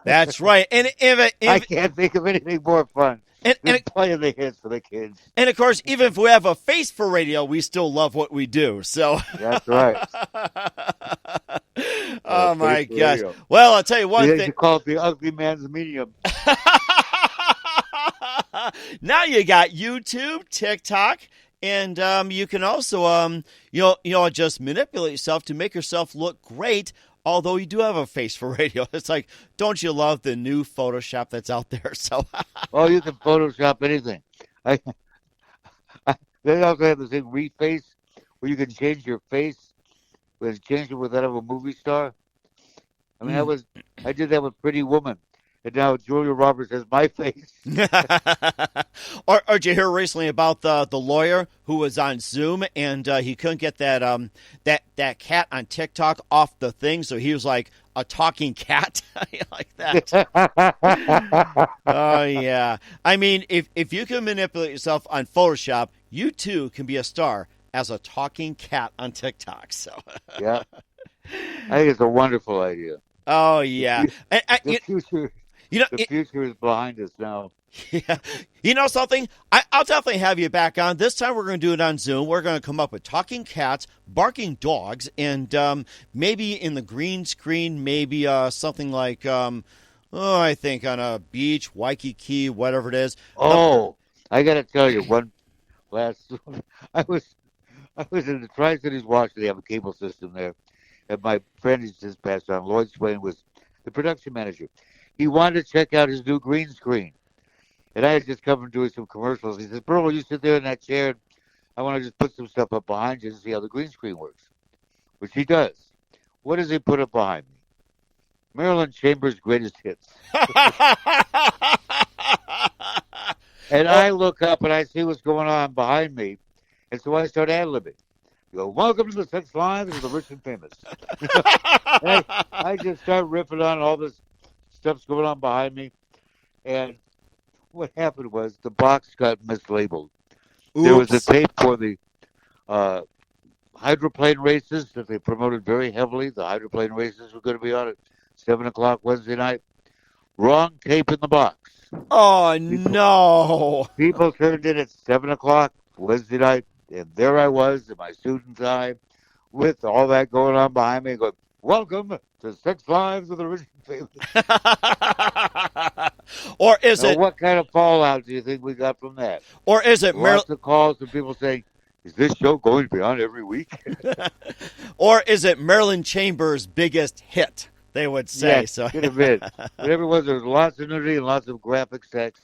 Speaker 2: That's right. And if
Speaker 4: I can't think of anything more fun
Speaker 2: And
Speaker 4: playing the hits for the kids.
Speaker 2: And, of course, even if we have a face for radio, we still love what we do. So
Speaker 4: That's right.
Speaker 2: Oh, my gosh. Well, I'll tell you one thing.
Speaker 4: You call it the ugly man's medium.
Speaker 2: Now you got YouTube, TikTok, and you can also, just manipulate yourself to make yourself look great, although you do have a face for radio. It's like, don't you love the new Photoshop that's out there? So,
Speaker 4: oh, you can Photoshop anything. They also have this thing, reface, where you can change your face, change it with that of a movie star. I mean, I did that with Pretty Woman. And now Julia Roberts has my face.
Speaker 2: Or did you hear recently about the lawyer who was on Zoom and he couldn't get that cat on TikTok off the thing, so he was like a talking cat like that. Oh yeah. I mean, if you can manipulate yourself on Photoshop, you too can be a star as a talking cat on TikTok. So
Speaker 4: yeah, I think it's a wonderful idea.
Speaker 2: Oh yeah,
Speaker 4: the future. The future is behind us now.
Speaker 2: Yeah. You know something? I'll definitely have you back on. This time we're going to do it on Zoom. We're going to come up with talking cats, barking dogs, and maybe in the green screen, maybe something like, I think on a beach, Waikiki, whatever it is.
Speaker 4: Oh, I got to tell you, I was in the Tri-Cities, Washington. They have a cable system there. And my friend who's just passed on, Lloyd Swain, was the production manager. He wanted to check out his new green screen. And I had just come from doing some commercials. He says, Burl, you sit there in that chair. And I want to just put some stuff up behind you and see how the green screen works. Which he does. What does he put up behind me? Marilyn Chambers' greatest hits. And I look up and I see what's going on behind me. And so I start ad-libbing. You go, welcome to the sex lives of the rich and famous. I just start riffing on all this stuff's going on behind me. And what happened was the box got mislabeled. Oops. There was a tape for the hydroplane races that they promoted very heavily. The hydroplane races were going to be on at 7 o'clock Wednesday night. Wrong tape in the box.
Speaker 2: Oh, no.
Speaker 4: People turned in at 7 o'clock Wednesday night, and there I was in my suit and tie with all that going on behind me going, welcome to Sex Lives of the Rich and Famous.
Speaker 2: Or is it...
Speaker 4: What kind of fallout do you think we got from that?
Speaker 2: Or is it...
Speaker 4: Lots of calls from people saying, is this show going to be on every week?
Speaker 2: Or is it Marilyn Chambers' biggest hit, they would say.
Speaker 4: Yes,
Speaker 2: so.
Speaker 4: Could have been. But everyone, there's lots of nudity and lots of graphic sex.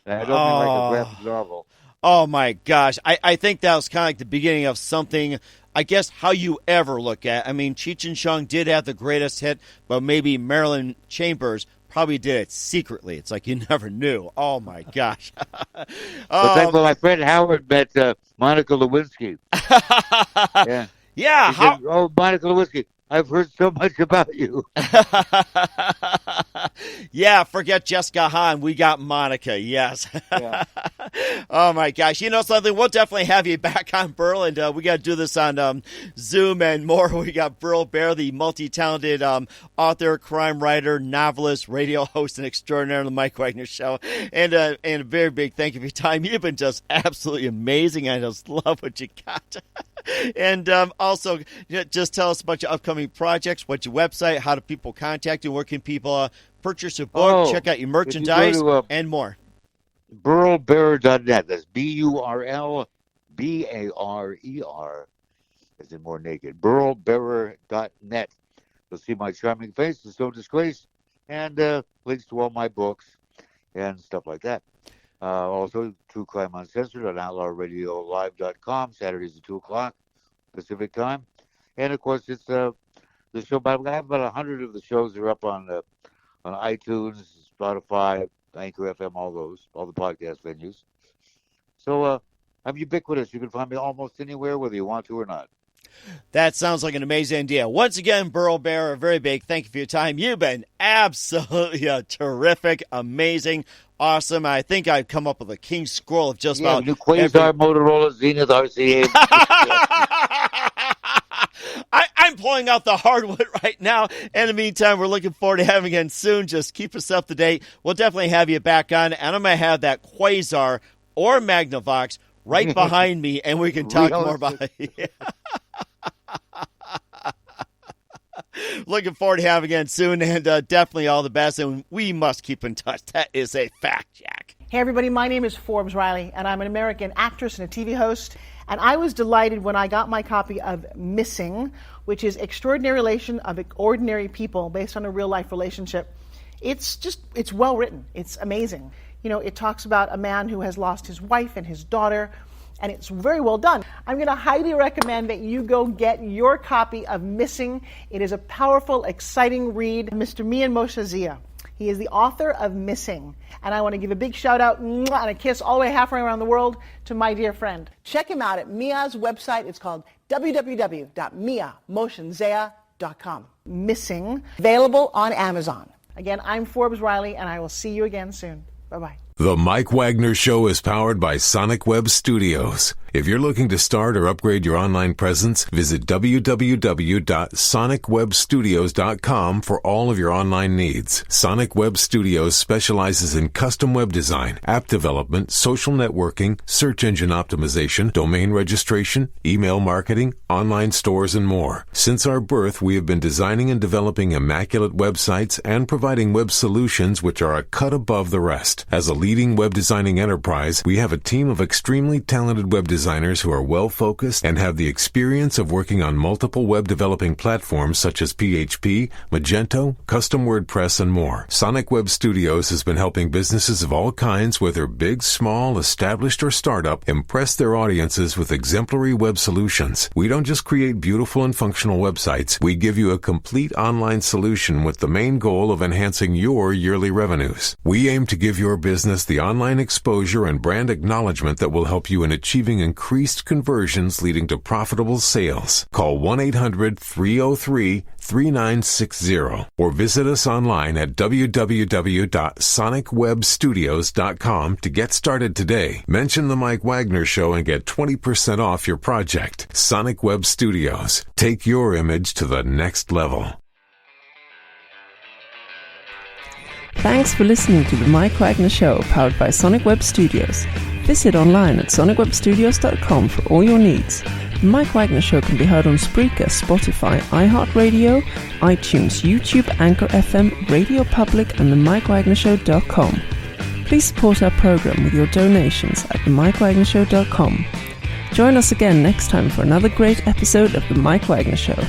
Speaker 4: And I don't mean like a graphic novel.
Speaker 2: Oh, my gosh. I think that was kind of like the beginning of something, I guess, how you ever look at. I mean, Cheech and Chong did have the greatest hit, but maybe Marilyn Chambers probably did it secretly. It's like you never knew. Oh, my gosh.
Speaker 4: But that's when my friend Howard met Monica Lewinsky. Yeah.
Speaker 2: Yeah.
Speaker 4: Said, oh, Monica Lewinsky, I've heard so much about you.
Speaker 2: Yeah, forget Jessica Hahn. We got Monica, yes.
Speaker 4: Yeah.
Speaker 2: Oh, my gosh. You know something? We'll definitely have you back on, Burl, and we got to do this on Zoom and more. We got Burl Barer, the multi-talented author, crime writer, novelist, radio host, and extraordinaire on the Mike Wagner Show. And a very big thank you for your time. You've been just absolutely amazing. I just love what you got. And also, just tell us about your upcoming projects, what's your website, how do people contact you, where can people purchase your book, check out your merchandise, and more.
Speaker 4: burlbarer.net. That's burlbarer, as in more naked. burlbarer.net. You'll see my charming face, There's No Disgrace, and links to all my books and stuff like that. Also, True Crime Uncensored on outlawradiolive.com, Saturdays at 2 o'clock Pacific time. And, of course, it's the show. I have about 100 of the shows are up on iTunes, Spotify, Anchor FM, all the podcast venues. So I'm ubiquitous. You can find me almost anywhere, whether you want to or not.
Speaker 2: That sounds like an amazing idea. Once again, Burl Barer, a very big thank you for your time. You've been absolutely terrific, amazing, awesome. I think I've come up with a king scroll of just about
Speaker 4: new Quasar, Motorola, Zenith, RCA.
Speaker 2: I'm pulling out the hardwood right now. In the meantime, we're looking forward to having you again soon. Just keep us up to date. We'll definitely have you back on, and I'm going to have that Quasar or Magnavox right behind me, and we can talk more about it. Looking forward to having you again soon, and definitely all the best, and we must keep in touch. That is a fact, Jack.
Speaker 5: Hey, everybody, my name is Forbes Riley, and I'm an American actress and a TV host, and I was delighted when I got my copy of Missing, which is Extraordinary Relation of Ordinary People based on a real-life relationship. It's well written. It's amazing. You know, it talks about a man who has lost his wife and his daughter, and it's very well done. I'm going to highly recommend that you go get your copy of Missing. It is a powerful, exciting read. Mr. Mian Moshe Zia. He is the author of Missing. And I want to give a big shout out and a kiss all the way halfway around the world to my dear friend. Check him out at Mia's website. It's called www.miamotionzea.com. Missing, available on Amazon. Again, I'm Forbes Riley, and I will see you again soon. Bye-bye.
Speaker 1: The Mike Wagner Show is powered by Sonic Web Studios. If you're looking to start or upgrade your online presence, visit www.sonicwebstudios.com for all of your online needs. Sonic Web Studios specializes in custom web design, app development, social networking, search engine optimization, domain registration, email marketing, online stores, and more. Since our birth, we have been designing and developing immaculate websites and providing web solutions which are a cut above the rest. As a leading web designing enterprise, we have a team of extremely talented web designers who are well-focused and have the experience of working on multiple web developing platforms such as PHP, Magento, custom WordPress, and more. Sonic Web Studios has been helping businesses of all kinds, whether big, small, established, or startup, impress their audiences with exemplary web solutions. We don't just create beautiful and functional websites. We give you a complete online solution with the main goal of enhancing your yearly revenues. We aim to give your business the online exposure and brand acknowledgement that will help you in achieving increased conversions leading to profitable sales. Call 1-800-303-3960 or visit us online at www.sonicwebstudios.com to get started today. Mention the Mike Wagner Show and get 20% off your project. Sonic Web Studios. Take your image to the next level.
Speaker 3: Thanks for listening to the Mike Wagner Show, powered by Sonic Web Studios. Visit online at sonicwebstudios.com for all your needs. The Mike Wagner Show can be heard on Spreaker, Spotify, iHeartRadio, iTunes, YouTube, Anchor FM, Radio Public, and themikewagnershow.com. Please support our program with your donations at themikewagnershow.com. Join us again next time for another great episode of The Mike Wagner Show.